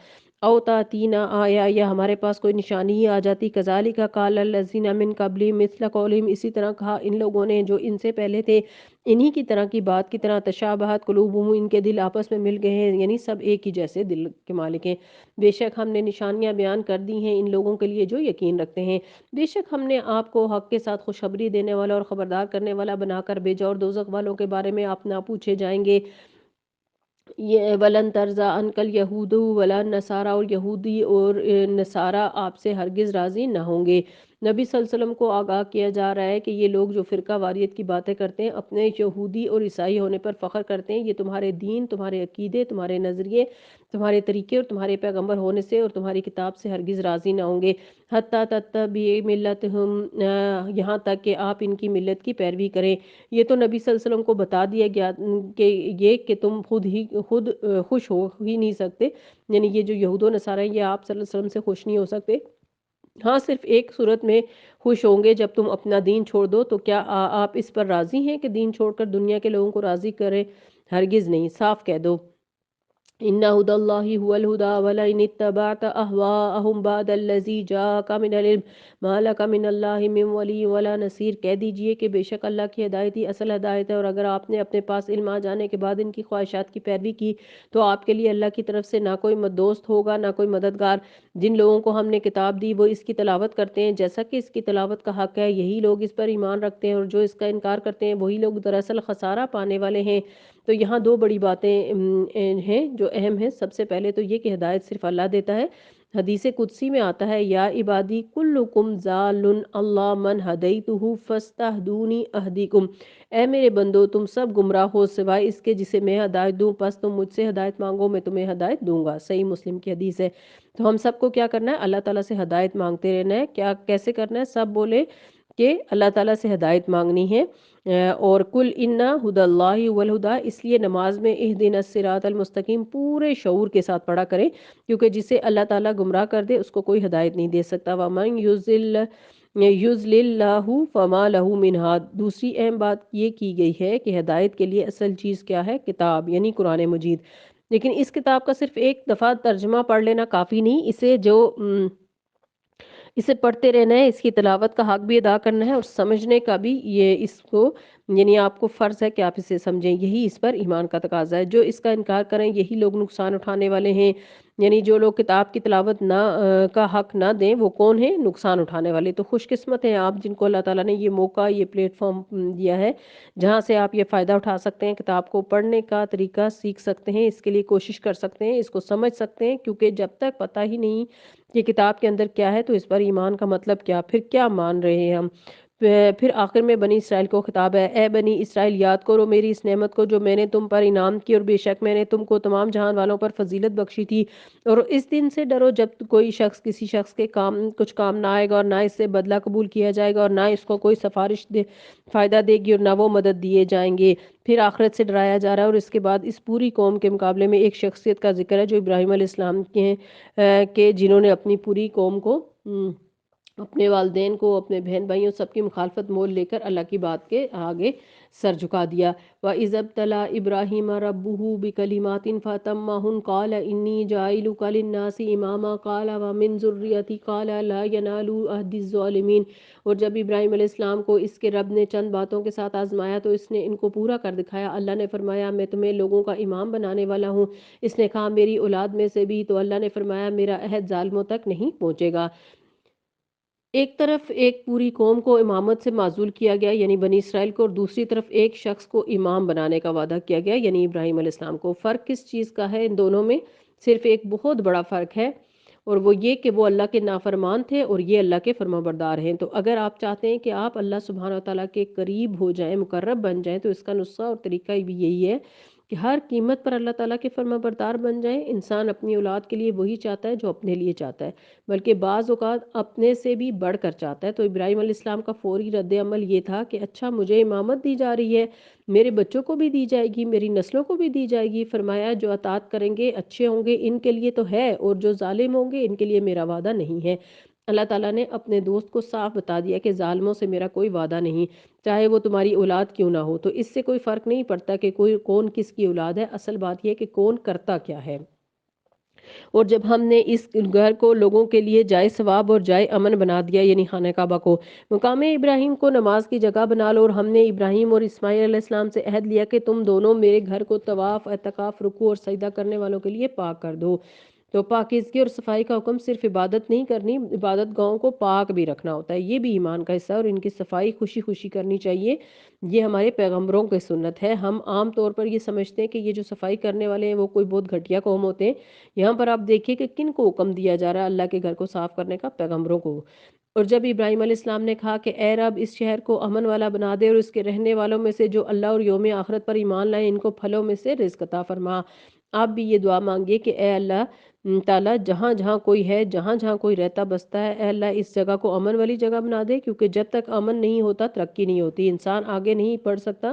او تاتینا آیا، یا ہمارے پاس کوئی نشانی ہی آ جاتی، کذالک قال الذین من قبلہم مثل قولہم، اسی طرح کہا ان لوگوں نے جو ان سے پہلے تھے انہی کی طرح کی بات کی طرح، تشابہت قلوبہم، ان کے دل آپس میں مل گئے ہیں، یعنی سب ایک ہی جیسے دل کے مالک ہیں۔ بے شک ہم نے نشانیاں بیان کر دی ہیں ان لوگوں کے لیے جو یقین رکھتے ہیں۔ بے شک ہم نے آپ کو حق کے ساتھ خوشخبری دینے والا اور خبردار کرنے والا بنا کر بھیجا، اور دوزخ والوں کے بارے میں آپ نہ پوچھے جائیں گے۔ یہ ولن ترضا عنکل یہود ولا نصارا، اور یہودی اور نصارہ آپ سے ہرگز راضی نہ ہوں گے۔ نبی صلی اللہ علیہ وسلم کو آگاہ کیا جا رہا ہے کہ یہ لوگ جو فرقہ واریت کی باتیں کرتے ہیں، اپنے یہودی اور عیسائی ہونے پر فخر کرتے ہیں، یہ تمہارے دین، تمہارے عقیدے، تمہارے نظریے، تمہارے طریقے اور تمہارے پیغمبر ہونے سے اور تمہاری کتاب سے ہرگز راضی نہ ہوں گے۔ حتیٰ تتبعوا ملتہم، یہاں تک کہ آپ ان کی ملت کی پیروی کریں۔ یہ تو نبی صلی اللہ علیہ وسلم کو بتا دیا گیا کہ یہ کہ تم خود خوش ہو ہی نہیں سکتے، یعنی یہ جو یہود و نصارہ ہیں یہ آپ صلی اللہ علیہ وسلم سے خوش نہیں ہو سکتے۔ ہاں صرف ایک صورت میں خوش ہوں گے، جب تم اپنا دین چھوڑ دو، تو کیا آپ اس پر راضی ہیں کہ دین چھوڑ کر دنیا کے لوگوں کو راضی کریں؟ ہرگز نہیں، صاف کہہ دو ان ہدی اللہ هو الہدی ولئن اتبعت اہواءهم بعد الذی جاءک من العلم ما لک من اللہ من ولی ولا نصیر، کہہ دیجئے کہ بے شک اللہ کی ہدایت ہی اصل ہدایت ہے، اور اگر آپ نے اپنے پاس علم آ جانے کے بعد ان کی خواہشات کی پیروی کی تو آپ کے لیے اللہ کی طرف سے نہ کوئی دوست ہوگا نہ کوئی مددگار۔ جن لوگوں کو ہم نے کتاب دی وہ اس کی تلاوت کرتے ہیں جیسا کہ اس کی تلاوت کا حق ہے، یہی لوگ اس پر ایمان رکھتے ہیں، اور جو اس کا انکار کرتے ہیں وہی لوگ دراصل خسارہ پانے والے ہیں۔ تو یہاں دو بڑی باتیں ہیں جو اہم ہیں۔ سب سے پہلے تو یہ کہ ہدایت صرف اللہ دیتا ہے۔ حدیث قدسی میں آتا ہے یا عبادی کلکم ضال اللہ من ہدیتہ فاستہدونی اہدیکم، اے میرے بندو تم سب گمراہ ہو سوائے اس کے جسے میں ہدایت دوں، پس تم مجھ سے ہدایت مانگو میں تمہیں ہدایت دوں گا۔ صحیح مسلم کی حدیث ہے۔ تو ہم سب کو کیا کرنا ہے؟ اللہ تعالیٰ سے ہدایت مانگتے رہنا ہے۔ کیا کیسے کرنا ہے؟ سب بولے کہ اللہ تعالیٰ سے ہدایت مانگنی ہے۔ اور کل انا ہدی اللہ هو الہدی، اس لیے نماز میں اہدنا الصراط المستقیم پورے شعور کے ساتھ پڑھا کریں، کیونکہ جسے اللہ تعالیٰ گمراہ کر دے اس کو کوئی ہدایت نہیں دے سکتا۔ ومن یضلل اللہ فما لہ من ہاد، دوسری اہم بات یہ کی گئی ہے کہ ہدایت کے لیے اصل چیز کیا ہے؟ کتاب، یعنی قرآن مجید۔ لیکن اس کتاب کا صرف ایک دفعہ ترجمہ پڑھ لینا کافی نہیں، اسے پڑھتے رہنا ہے، اس کی تلاوت کا حق بھی ادا کرنا ہے، اور سمجھنے کا بھی یہ اس کو، یعنی آپ کو فرض ہے کہ آپ اسے سمجھیں، یہی اس پر ایمان کا تقاضا ہے۔ جو اس کا انکار کریں یہی لوگ نقصان اٹھانے والے ہیں۔ یعنی جو لوگ کتاب کی تلاوت کا حق نہ دیں وہ کون ہیں؟ نقصان اٹھانے والے۔ تو خوش قسمت ہیں آپ جن کو اللہ تعالیٰ نے یہ موقع، یہ پلیٹ فارم دیا ہے جہاں سے آپ یہ فائدہ اٹھا سکتے ہیں، کتاب کو پڑھنے کا طریقہ سیکھ سکتے ہیں، اس کے لیے کوشش کر سکتے ہیں، اس کو سمجھ سکتے ہیں، کیونکہ جب تک پتہ ہی نہیں کہ کتاب کے اندر کیا ہے تو اس پر ایمان کا مطلب کیا، پھر کیا مان رہے ہیں ہم۔ پھر آخر میں بنی اسرائیل کو خطاب ہے، اے بنی اسرائیل یاد کرو میری اس نعمت کو جو میں نے تم پر انعام کی، اور بے شک میں نے تم کو تمام جہان والوں پر فضیلت بخشی تھی، اور اس دن سے ڈرو جب کوئی شخص کسی شخص کے کچھ کام نہ آئے گا، اور نہ اس سے بدلہ قبول کیا جائے گا، اور نہ اس کو کوئی سفارش فائدہ دے گی، اور نہ وہ مدد دیے جائیں گے۔ پھر آخرت سے ڈرایا جا رہا ہے، اور اس کے بعد اس پوری قوم کے مقابلے میں ایک شخصیت کا ذکر ہے جو ابراہیم علیہ السلام کے ہیں، کہ جنہوں نے اپنی پوری قوم کو، اپنے والدین کو، اپنے بہن بھائیوں سب کی مخالفت مول لے کر اللہ کی بات کے آگے سر جھکا دیا۔ وَإِذَا ابْتَلَىٰ إِبْرَاهِيمَ رَبُّهُ بِكَلِمَاتٍ فَأَتَمَّهُنَّ قَالَ إِنِّي جَاعِلُكَ لِلنَّاسِ إِمَامًا قَالَ وَمِن ذُرِّيَّتِي قَالَ لَا يَنَالُ عَهْدِي الظَّالِمِينَ۔ اور جب ابراہیم علیہ السلام کو اس کے رب نے چند باتوں کے ساتھ آزمایا تو اس نے ان کو پورا کر دکھایا۔ اللہ نے فرمایا میں تمہیں لوگوں کا امام بنانے والا ہوں۔ اس نے کہا میری اولاد میں سے بھی، تو اللہ نے فرمایا میرا عہد ظالموں تک نہیں پہنچے گا۔ ایک طرف ایک پوری قوم کو امامت سے معزول کیا گیا یعنی بنی اسرائیل کو، اور دوسری طرف ایک شخص کو امام بنانے کا وعدہ کیا گیا یعنی ابراہیم علیہ السلام کو۔ فرق کس چیز کا ہے ان دونوں میں؟ صرف ایک بہت بڑا فرق ہے، اور وہ یہ کہ وہ اللہ کے نافرمان تھے اور یہ اللہ کے فرما بردار ہیں۔ تو اگر آپ چاہتے ہیں کہ آپ اللہ سبحانہ وتعالیٰ کے قریب ہو جائیں، مقرب بن جائیں، تو اس کا نسخہ اور طریقہ بھی یہی ہے کہ ہر قیمت پر اللہ تعالیٰ کے فرما بردار بن جائیں۔ انسان اپنی اولاد کے لیے وہی چاہتا ہے جو اپنے لیے چاہتا ہے، بلکہ بعض اوقات اپنے سے بھی بڑھ کر چاہتا ہے۔ تو ابراہیم علیہ السلام کا فوری رد عمل یہ تھا کہ اچھا مجھے امامت دی جا رہی ہے، میرے بچوں کو بھی دی جائے گی، میری نسلوں کو بھی دی جائے گی۔ فرمایا جو اطاعت کریں گے اچھے ہوں گے ان کے لیے تو ہے، اور جو ظالم ہوں گے ان کے لیے میرا وعدہ نہیں ہے۔ اللہ تعالیٰ نے اپنے دوست کو صاف بتا دیا کہ ظالموں سے میرا کوئی وعدہ نہیں، چاہے وہ تمہاری اولاد کیوں نہ ہو۔ تو اس سے کوئی فرق نہیں پڑتا کہ کون کس کی اولاد ہے، اصل بات یہ ہے کہ کون کرتا کیا ہے۔ اور جب ہم نے اس گھر کو لوگوں کے لیے جائے ثواب اور جائے امن بنا دیا یعنی خانہ کعبہ کو، مقام ابراہیم کو نماز کی جگہ بنا لو، اور ہم نے ابراہیم اور اسماعیل علیہ السلام سے عہد لیا کہ تم دونوں میرے گھر کو طواف، اعتکاف، رکوع اور سجدہ کرنے والوں کے لیے پاک کر دو۔ تو پاکیزگی اور صفائی کا حکم صرف عبادت نہیں کرنی، عبادت گاہوں کو پاک بھی رکھنا ہوتا ہے، یہ بھی ایمان کا حصہ ہے، اور ان کی صفائی خوشی خوشی کرنی چاہیے۔ یہ ہمارے پیغمبروں کی سنت ہے۔ ہم عام طور پر یہ سمجھتے ہیں کہ یہ جو صفائی کرنے والے ہیں وہ کوئی بہت گھٹیا قوم ہوتے ہیں۔ یہاں پر آپ دیکھیے کہ کن کو حکم دیا جا رہا ہے اللہ کے گھر کو صاف کرنے کا؟ پیغمبروں کو۔ اور جب ابراہیم علیہ السلام نے کہا کہ اے رب اس شہر کو امن والا بنا دے، اور اس کے رہنے والوں میں سے جو اللہ اور یوم آخرت پر ایمان لائے ان کو پھلوں میں سے رزق عطا فرما۔ آپ بھی یہ دعا مانگیے کہ اے اللہ تعالیٰ جہاں جہاں کوئی ہے، جہاں جہاں کوئی رہتا بستا ہے، اے اللہ اس جگہ کو امن والی جگہ بنا دے، کیونکہ جب تک امن نہیں ہوتا ترقی نہیں ہوتی، انسان آگے نہیں بڑھ سکتا۔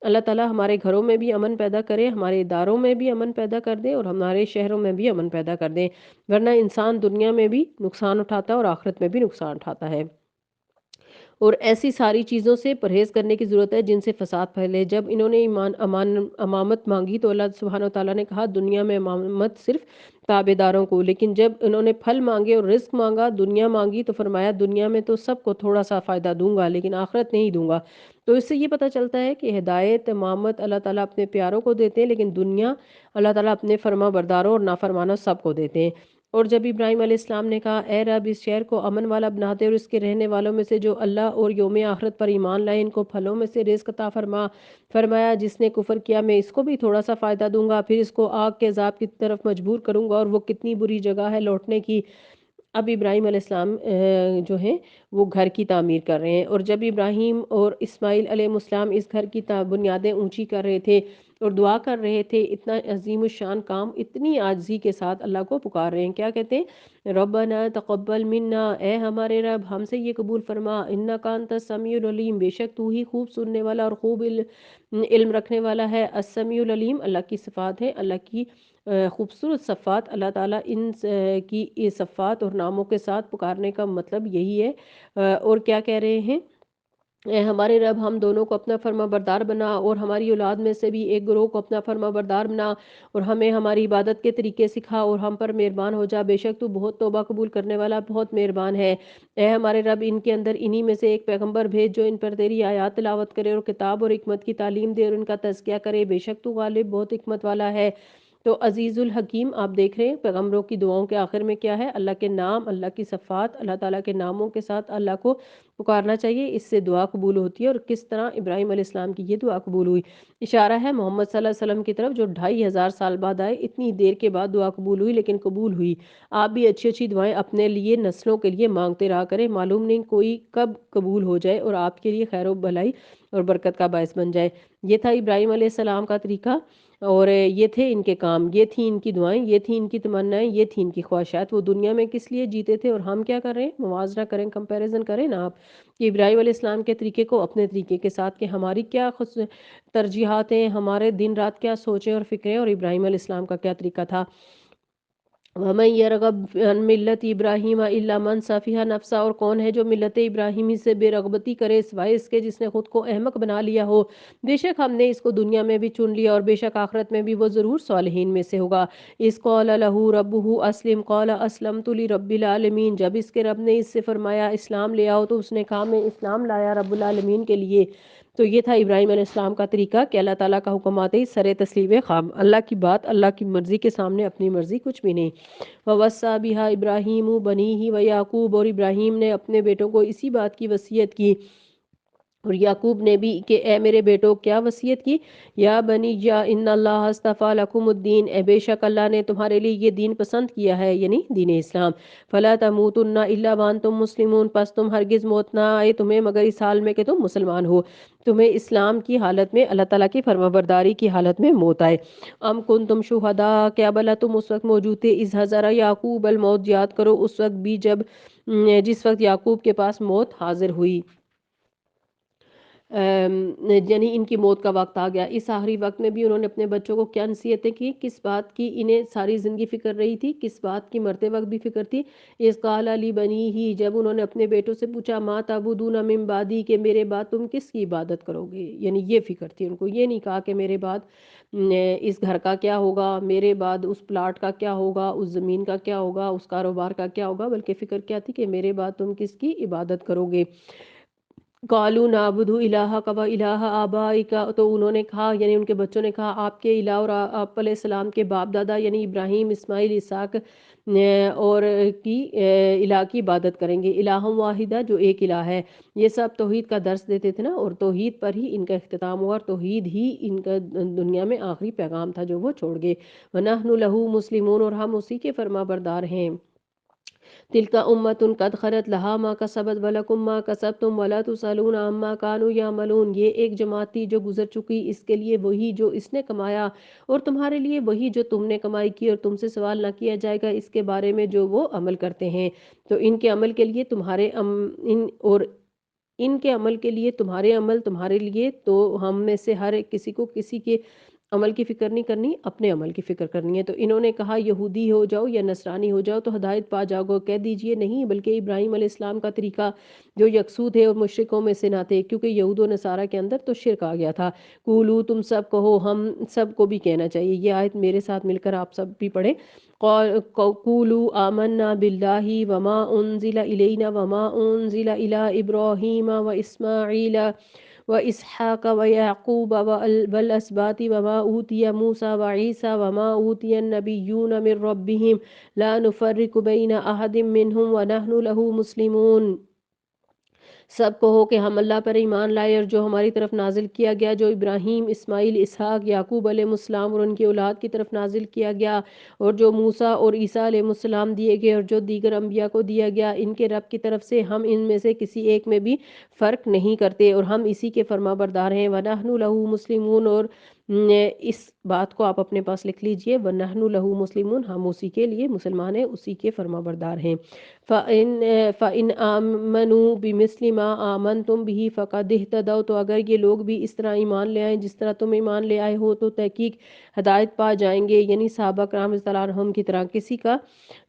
اللہ تعالیٰ ہمارے گھروں میں بھی امن پیدا کرے، ہمارے اداروں میں بھی امن پیدا کر دے، اور ہمارے شہروں میں بھی امن پیدا کر دے، ورنہ انسان دنیا میں بھی نقصان اٹھاتا ہے اور آخرت میں بھی نقصان اٹھاتا ہے۔ اور ایسی ساری چیزوں سے پرہیز کرنے کی ضرورت ہے جن سے فساد پھیلے۔ جب انہوں نے امامت مانگی تو اللہ سبحانہ وتعالیٰ نے کہا دنیا میں امامت صرف تابع داروں کو، لیکن جب انہوں نے پھل مانگے اور رزق مانگا، دنیا مانگی، تو فرمایا دنیا میں تو سب کو تھوڑا سا فائدہ دوں گا لیکن آخرت نہیں دوں گا۔ تو اس سے یہ پتہ چلتا ہے کہ ہدایت، امامت اللہ تعالیٰ اپنے پیاروں کو دیتے ہیں، لیکن دنیا اللہ تعالیٰ اپنے فرما برداروں اور نافرمانوں سب کو دیتے ہیں۔ اور جب ابراہیم علیہ السلام نے کہا اے رب اس شہر کو امن والا بنا دے، اور اس کے رہنے والوں میں سے جو اللہ اور یوم آخرت پر ایمان لائے ان کو پھلوں میں سے رزق عطا فرما۔ فرمایا جس نے کفر کیا میں اس کو بھی تھوڑا سا فائدہ دوں گا، پھر اس کو آگ کے عذاب کی طرف مجبور کروں گا، اور وہ کتنی بری جگہ ہے لوٹنے کی۔ اب ابراہیم علیہ السلام جو ہیں وہ گھر کی تعمیر کر رہے ہیں، اور جب ابراہیم اور اسماعیل علیہ السلام اس گھر کی بنیادیں اونچی کر رہے تھے اور دعا کر رہے تھے، اتنا عظیم الشان کام، اتنی عاجزی کے ساتھ اللہ کو پکار رہے ہیں، کیا کہتے ہیں؟ ربنا تقبل منا، اے ہمارے رب ہم سے یہ قبول فرما، انک انت السمیع العلیم، بے شک تو ہی خوب سننے والا اور خوب علم رکھنے والا ہے۔ السمیع العلیم اللہ کی صفات ہے، اللہ کی خوبصورت صفات۔ اللہ تعالیٰ ان کی یہ صفات اور ناموں کے ساتھ پکارنے کا مطلب یہی ہے۔ اور کیا کہہ رہے ہیں؟ اے ہمارے رب ہم دونوں کو اپنا فرما بردار بنا، اور ہماری اولاد میں سے بھی ایک گروہ کو اپنا فرما بردار بنا، اور ہمیں ہماری عبادت کے طریقے سکھا، اور ہم پر مہربان ہو جا، بے شک تو بہت توبہ قبول کرنے والا بہت مہربان ہے۔ اے ہمارے رب ان کے اندر انہی میں سے ایک پیغمبر بھیج جو ان پر تیری آیات تلاوت کرے اور کتاب اور حکمت کی تعلیم دے اور ان کا تزکیہ کرے، بے شک تو غالب بہت حکمت والا ہے۔ تو عزیز الحکیم آپ دیکھ رہے ہیں پیغمبروں کی دعاؤں کے آخر میں کیا ہے؟ اللہ کے نام، اللہ کی صفات، اللہ تعالیٰ کے ناموں کے ساتھ اللہ کو پکارنا چاہیے، اس سے دعا قبول ہوتی ہے۔ اور کس طرح ابراہیم علیہ السلام کی یہ دعا قبول ہوئی، اشارہ ہے محمد صلی اللہ علیہ وسلم کی طرف جو 2500 سال بعد آئے، اتنی دیر کے بعد دعا قبول ہوئی لیکن قبول ہوئی۔ آپ بھی اچھی اچھی دعائیں اپنے لیے، نسلوں کے لیے مانگتے رہا کریں، معلوم نہیں کوئی کب قبول ہو جائے اور آپ کے لیے خیر و بھلائی اور برکت کا باعث بن جائے۔ یہ تھا ابراہیم علیہ السلام کا طریقہ، اور یہ تھے ان کے کام، یہ تھی ان کی دعائیں، یہ تھی ان کی تمنائیں، یہ تھی ان کی خواہشات۔ وہ دنیا میں کس لیے جیتے تھے اور ہم کیا کر رہے ہیں؟ موازنہ کریں، کمپیریزن کریں نا آپ کہ ابراہیم علیہ السلام کے طریقے کو اپنے طریقے کے ساتھ، کہ ہماری کیا ترجیحات ہیں، ہمارے دن رات کیا سوچیں اور فکریں، اور ابراہیم علیہ السلام کا کیا طریقہ تھا۔ وَمَن يَرْغَبْ عَن مِلَّةِ إِبْرَاهِيمَ إِلَّا مَن سَفِهَ نَفْسَهُ، اور کون ہے جو ملت ابراہیمی سے بے رغبتی کرے سوائے اس کے جس نے خود کو احمق بنا لیا ہو۔ بے شک ہم نے اس کو دنیا میں بھی چن لیا اور بے شک آخرت میں بھی وہ ضرور صالحین میں سے ہوگا۔ اِذْ قَالَ لَهُ رَبُّهُ أَسْلِمْ قَالَ أَسْلَمْتُ لِرَبِّ الْعَالَمِينَ، جب اس کے رب نے اس سے فرمایا اسلام لے آؤ تو اس نے کہا میں اسلام لایا رب العالمین کے لیے۔ تو یہ تھا ابراہیم علیہ السلام کا طریقہ کہ اللہ تعالیٰ کا حکم آتے ہی سرے تسلیم خام، اللہ کی بات، اللہ کی مرضی کے سامنے اپنی مرضی کچھ بھی نہیں۔ وَوَصَّى بِهَا إِبْرَاهِيمُ بَنِيهِ وَيَعْقُوبُ، اور ابراہیم نے اپنے بیٹوں کو اسی بات کی وصیت کی، اور یعقوب نے بھی کہ اے میرے بیٹوں کیا وصیت کی؟ یا بنی یا ان اللہ اصطفیٰ لکم الدین، اے بے شک اللہ نے تمہارے لیے یہ دین پسند کیا ہے، یعنی دین اسلام۔ فلا تموتن الا وانتم مسلمون، پس تم ہرگز موت نہ آئے تمہیں مگر اس حال میں کہ تم مسلمان ہو، تمہیں اسلام کی حالت میں، اللہ تعالیٰ کی فرمانبرداری کی حالت میں موت آئے۔ ام کنتم شہداء، کیا بلا تم اس وقت موجود تھے، اذ حضر یعقوب الموت، یاد کرو اس وقت بھی جب جس وقت یعقوب کے پاس موت حاضر ہوئی، یعنی ان کی موت کا وقت آ گیا۔ اس آخری وقت میں بھی انہوں نے اپنے بچوں کو کیا نصیحتیں کی، کس بات کی انہیں ساری زندگی فکر رہی تھی، کس بات کی مرتے وقت بھی فکر تھی؟ اذ قال لبنیہ، جب انہوں نے اپنے بیٹوں سے پوچھا ما تعبدون من بعدی، کہ میرے بعد تم کس کی عبادت کرو گے، یعنی یہ فکر تھی ان کو، یہ نہیں کہا کہ میرے بعد اس گھر کا کیا ہوگا، میرے بعد اس پلاٹ کا کیا ہوگا، اس زمین کا کیا ہوگا، اس کاروبار کا کیا ہوگا، بلکہ فکر کیا تھی کہ میرے بعد تم کس کی عبادت کرو گے۔ قالوا نعبد الہک و الہ آبائک، تو انہوں نے کہا، یعنی ان کے بچوں نے کہا آپ کے الہ اور آپ علیہ السلام کے باپ دادا یعنی ابراہیم، اسماعیل، اسحاق اور کی الہ کی عبادت کریں گے، الہ واحدہ، جو ایک الہ ہے۔ یہ سب توحید کا درس دیتے تھے نا، اور توحید پر ہی ان کا اختتام ہوا، اور توحید ہی ان کا دنیا میں آخری پیغام تھا جو وہ چھوڑ گئے۔ وَنَحْنُ لَهُ مُسْلِمُونَ، اور ہم اسی کے فرما بردار ہیں۔ تلک امت قد خلت لہا ما کسبت ولکم ما کسبتم ولا تسألون عما کانوا یعملون، یہ ایک جماعت تھی جو گزر چکی، اس کے لیے وہی جو اس نے کمایا، اور تمہارے لیے وہی جو تم نے کمائی کی، اور تم سے سوال نہ کیا جائے گا اس کے بارے میں جو وہ عمل کرتے ہیں۔ تو ان کے عمل کے لیے تمہارے اور ان کے عمل کے لیے تمہارے عمل تمہارے لیے، تو ہم میں سے ہر ایک کسی کو کسی کے عمل کی فکر نہیں کرنی، اپنے عمل کی فکر کرنی ہے۔ تو انہوں نے کہا یہودی ہو جاؤ یا نصرانی ہو جاؤ تو ہدایت پا جاؤ گے، کہہ دیجئے نہیں، بلکہ ابراہیم علیہ السلام کا طریقہ جو یکسود ہے اور مشرکوں میں سے نہ تھے، کیونکہ یہود و نصارہ کے اندر تو شرک آ گیا تھا۔ قولو، تم سب کہو، ہم سب کو بھی کہنا چاہیے، یہ آیت میرے ساتھ مل کر آپ سب بھی پڑھیں۔ قولو آمنا باللہ وما انزل الینا وما انزل الی ابراہیم و اسماعیل وإسحاق ويعقوب والأسباط وما أوتي موسى وعيسى وما أوتي النبيون من ربهم لا نفرق بين أحد منهم ونحن له مسلمون، سب کہو کہ ہم اللہ پر ایمان لائے اور جو ہماری طرف نازل کیا گیا، جو ابراہیم، اسماعیل، اسحاق، یعقوب علیہ السلام اور ان کی اولاد کی طرف نازل کیا گیا، اور جو موسیٰ اور عیسیٰ علیہ السلام دیے گئے اور جو دیگر انبیاء کو دیا گیا ان کے رب کی طرف سے، ہم ان میں سے کسی ایک میں بھی فرق نہیں کرتے، اور ہم اسی کے فرما بردار ہیں۔ وَنَحْنُ لَهُ مُسْلِمُونَ، اور اس بات کو آپ اپنے پاس لکھ لیجئے، وَنَحْنُ لَهُ مُسْلِمُونَ، ہم اسی کے لیے مسلمان ہیں، اسی کے فرما بردار ہیں۔ فَإِنْ آمَنُوا بِمِثْلِ مَا آمَنْتُمْ بِهِ فَقَدِ اهْتَدَوْا، تو اگر یہ لوگ بھی اس طرح ایمان لے آئیں جس طرح تم ایمان لے آئے ہو تو تحقیق ہدایت پا جائیں گے۔ یعنی صحابہ کرام رضی اللہ عنہم کی طرح کسی کا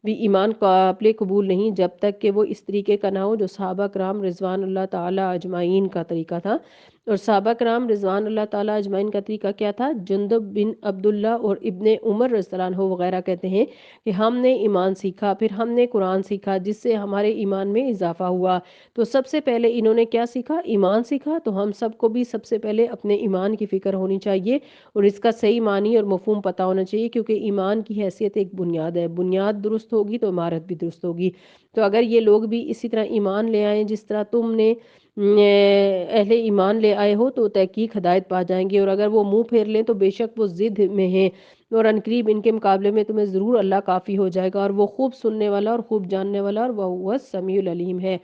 بھی ایمان قابل قبول نہیں جب تک کہ وہ اس طریقے کا نہ ہو جو صحابہ کرام رضوان اللہ تعالی اجمعین کا طریقہ تھا۔ اور صحابہ کرام رضوان اللہ تعالیٰ اجمعین کا طریقہ کیا تھا؟ جندب بن عبداللہ اور ابن عمر رضی اللہ عنہ وغیرہ کہتے ہیں کہ ہم نے ایمان سیکھا، پھر ہم نے قرآن سیکھا، جس سے ہمارے ایمان میں اضافہ ہوا۔ تو سب سے پہلے انہوں نے کیا سیکھا؟ ایمان سیکھا۔ تو ہم سب کو بھی سب سے پہلے اپنے ایمان کی فکر ہونی چاہیے اور اس کا صحیح معنی اور مفہوم پتہ ہونا چاہیے، کیونکہ ایمان کی حیثیت ایک بنیاد ہے، بنیاد درست ہوگی تو عمارت بھی درست ہوگی۔ تو اگر یہ لوگ بھی اسی طرح ایمان لے آئیں جس طرح تم نے اہل ایمان لے آئے ہو، تو تحقیق ہدایت پا جائیں گے، اور اگر وہ منہ پھیر لیں تو بے شک وہ ضد میں ہیں، اور عنقریب ان کے مقابلے میں تمہیں ضرور اللہ کافی ہو جائے گا، اور وہ خوب سننے والا اور خوب جاننے والا، اور وہ السمیع العلیم ہے۔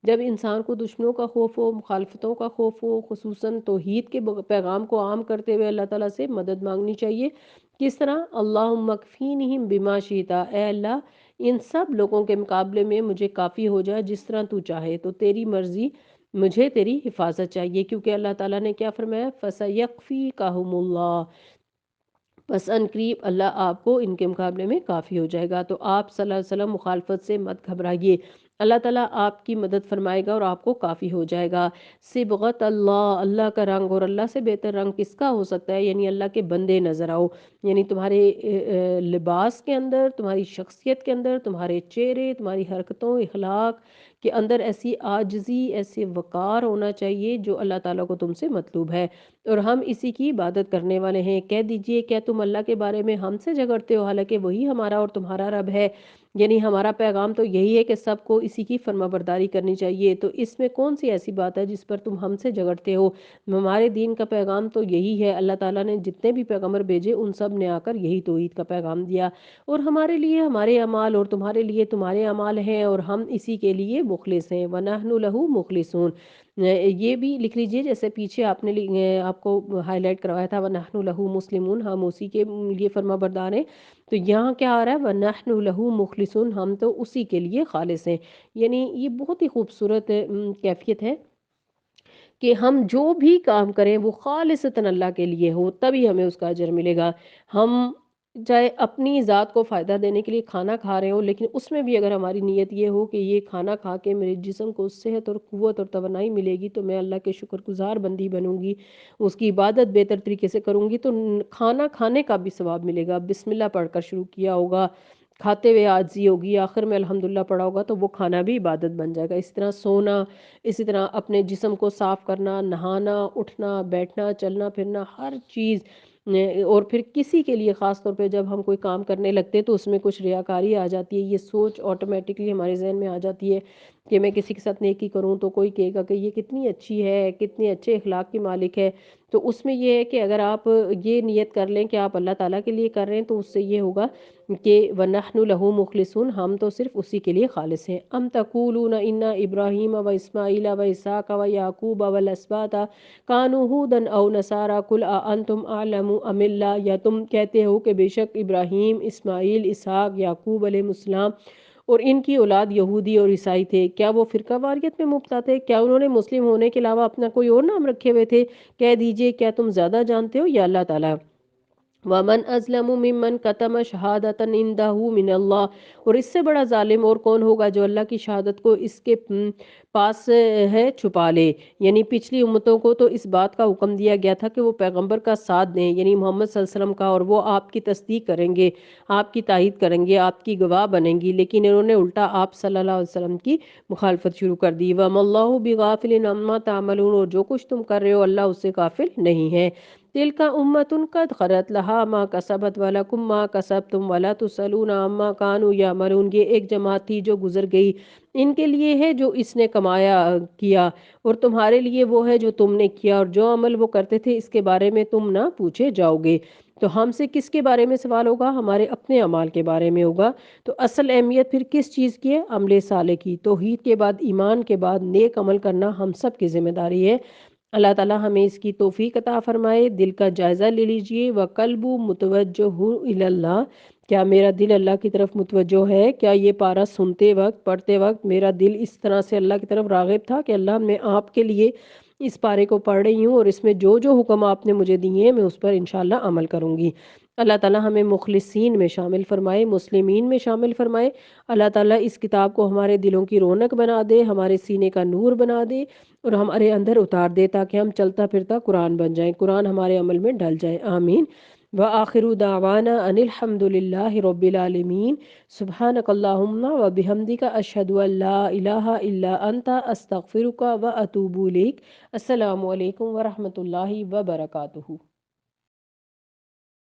جب انسان کو دشمنوں کا خوف ہو، مخالفتوں کا خوف ہو، خصوصاً توحید کے پیغام کو عام کرتے ہوئے اللہ تعالیٰ سے مدد مانگنی چاہیے۔ کس طرح؟ اللہم اکفینہم بما شئت، اے اللہ ان سب لوگوں کے مقابلے میں مجھے کافی ہو جائے جس طرح تو چاہے، تو تیری مرضی، مجھے تیری حفاظت چاہیے، کیونکہ اللہ تعالیٰ نے کیا فرمایا؟ فَسَيَكْفِيكَهُمُ اللَّهُ، بس ان قریب اللہ آپ کو ان کے مقابلے میں کافی ہو جائے گا۔ تو آپ صلی اللہ علیہ وسلم مخالفت سے مت گھبرائیے، اللہ تعالیٰ آپ کی مدد فرمائے گا اور آپ کو کافی ہو جائے گا۔ صبغت اللہ، اللہ کا رنگ، اور اللہ سے بہتر رنگ کس کا ہو سکتا ہے؟ یعنی اللہ کے بندے نظر آؤ، یعنی تمہارے لباس کے اندر، تمہاری شخصیت کے اندر، تمہارے چہرے، تمہاری حرکتوں، اخلاق کے اندر ایسی عاجزی، ایسے وقار ہونا چاہیے جو اللہ تعالیٰ کو تم سے مطلوب ہے، اور ہم اسی کی عبادت کرنے والے ہیں۔ کہہ دیجئے کیا تم اللہ کے بارے میں ہم سے جھگڑتے ہو، حالانکہ وہی ہمارا اور تمہارا رب ہے؟ یعنی ہمارا پیغام تو یہی ہے کہ سب کو اسی کی فرما برداری کرنی چاہیے، تو اس میں کون سی ایسی بات ہے جس پر تم ہم سے جھگڑتے ہو؟ ہمارے دین کا پیغام تو یہی ہے، اللہ تعالیٰ نے جتنے بھی پیغمبر بھیجے ان سب نے آ کر یہی توحید کا پیغام دیا، اور ہمارے لیے ہمارے اعمال اور تمہارے لیے تمہارے اعمال ہیں، اور ہم اسی کے لیے مخلص ہیں۔ وَنَحْنُ لَهُ مُخْلِصُونَ، یہ بھی لکھ لیجئے جیسے پیچھے آپ نے آپ کو ہائی لائٹ کروایا تھا وَنَحْنُ لَهُ مُسْلِمُونَ، ہم اسی کے لیے فرما بردار ہیں۔ تو یہاں کیا آ رہا ہے؟ وَنَحْنُ لَهُ مُخْلِصُونَ، ہم تو اسی کے لیے خالص ہیں۔ یعنی یہ بہت ہی خوبصورت کیفیت ہے کہ ہم جو بھی کام کریں وہ خالصتاً اللہ کے لیے ہو، تبھی ہمیں اس کا اجر ملے گا۔ ہم چاہے اپنی ذات کو فائدہ دینے کے لیے کھانا کھا رہے ہوں، لیکن اس میں بھی اگر ہماری نیت یہ ہو کہ یہ کھانا کھا کے میرے جسم کو صحت اور قوت اور توانائی ملے گی تو میں اللہ کے شکر گزار بندی بنوں گی، اس کی عبادت بہتر طریقے سے کروں گی، تو کھانا کھانے کا بھی ثواب ملے گا۔ بسم اللہ پڑھ کر شروع کیا ہوگا، کھاتے ہوئے عاجزی ہوگی، آخر میں الحمدللہ پڑھا ہوگا تو وہ کھانا بھی عبادت بن جائے گا۔ اس طرح سونا، اسی طرح اپنے جسم کو صاف کرنا، نہانا، اٹھنا، بیٹھنا، چلنا پھرنا، ہر چیز، اور پھر کسی کے لیے خاص طور پہ جب ہم کوئی کام کرنے لگتے ہیں تو اس میں کچھ ریاکاری آ جاتی ہے، یہ سوچ آٹومیٹکلی ہمارے ذہن میں آ جاتی ہے کہ میں کسی کے ساتھ نیکی کروں تو کوئی کہے گا کہ یہ کتنی اچھی ہے، کتنے اچھے اخلاق کی مالک ہے۔ تو اس میں یہ ہے کہ اگر آپ یہ نیت کر لیں کہ آپ اللہ تعالیٰ کے لیے کر رہے ہیں تو اس سے یہ ہوگا کہ وَنَحْنُ لَهُ مُخْلِصُونَ، ہم تو صرف اسی کے لیے خالص ہیں۔ ام تقولون ان ابراہیم و اسماعیل و اسحاق و یعقوب والاسباط کانوا ھودا او نصارا قل اانتم اعلم ام اللہ، یا تم کہتے ہو کہ بے شک ابراہیم، اسماعیل، اسحاق، یعقوب علیہ السلام اور ان کی اولاد یہودی اور عیسائی تھے، کیا وہ فرقہ واریت میں مبتلا تھے؟ کیا انہوں نے مسلم ہونے کے علاوہ اپنا کوئی اور نام رکھے ہوئے تھے؟ کہہ دیجئے کیا تم زیادہ جانتے ہو یا اللہ تعالیٰ؟ وَمَنْ أَظْلَمُ مِمَّنْ كَتَمَ شَهَادَةً عِنْدَهُ مِنَ اللَّهِ، اور اس سے بڑا ظالم اور کون ہوگا جو اللہ کی شہادت کو اس کے پاس ہے چھپا لے۔ یعنی پچھلی امتوں کو تو اس بات کا حکم دیا گیا تھا کہ وہ پیغمبر کا ساتھ دیں، یعنی محمد صلی اللہ علیہ وسلم کا، اور وہ آپ کی تصدیق کریں گے، آپ کی تائید کریں گے، آپ کی گواہ بنیں گی، لیکن انہوں نے الٹا آپ صلی اللہ علیہ وسلم کی مخالفت شروع کر دی۔ وَمَا اللَّهُ بِغَافِلٍ عَمَّا تَعْمَلُونَ، اور جو کچھ تم کر رہے ہو اللہ اس سے غافل نہیں ہے۔ تِلْکَ أُمَّةٌ قَدْ خَلَتْ لَهَا مَا كَسَبَتْ وَلَكُمْ مَا كَسَبْتُمْ وَلَا تُسْأَلُونَ عَمَّا كَانُوا يَعْمَلُونَ، یہ ایک جماعت تھی جو گزر گئی، ان کے لیے ہے جو اس نے کمایا کیا، اور تمہارے لیے وہ ہے جو تم نے کیا، اور جو عمل وہ کرتے تھے اس کے بارے میں تم نہ پوچھے جاؤ گے۔ تو ہم سے کس کے بارے میں سوال ہوگا؟ ہمارے اپنے اعمال کے بارے میں ہوگا۔ تو اصل اہمیت پھر کس چیز کی ہے؟ عمل صالح کی۔ توحید کے بعد، ایمان کے بعد نیک عمل کرنا ہم سب کی ذمہ داری ہے۔ اللہ تعالیٰ ہمیں اس کی توفیق عطا فرمائے۔ دل کا جائزہ لے لیجئے، وَقَلْبُ مُتَوَجِّهٌ إِلَى اللَّهِ، کیا میرا دل اللہ کی طرف متوجہ ہے؟ کیا یہ پارہ سنتے وقت، پڑھتے وقت میرا دل اس طرح سے اللہ کی طرف راغب تھا کہ اللہ میں آپ کے لیے اس پارے کو پڑھ رہی ہوں اور اس میں جو جو حکم آپ نے مجھے دیے ہیں میں اس پر انشاءاللہ عمل کروں گی۔ اللہ تعالیٰ ہمیں مخلصین میں شامل فرمائے، مسلمین میں شامل فرمائے۔ اللہ تعالیٰ اس کتاب کو ہمارے دلوں کی رونق بنا دے، ہمارے سینے کا نور بنا دے اور ہمارے اندر اتار دے، تاکہ ہم چلتا پھرتا قرآن بن جائیں، قرآن ہمارے عمل میں ڈل جائے، آمین۔ وآخر دعوانا ان الحمد للہ رب العالمین۔ سبحانک اللہم وبحمدک اشہد ان لا الہ الا انت استغفرک واتوب الیک۔ السلام علیکم ورحمۃ اللہ وبرکاتہ۔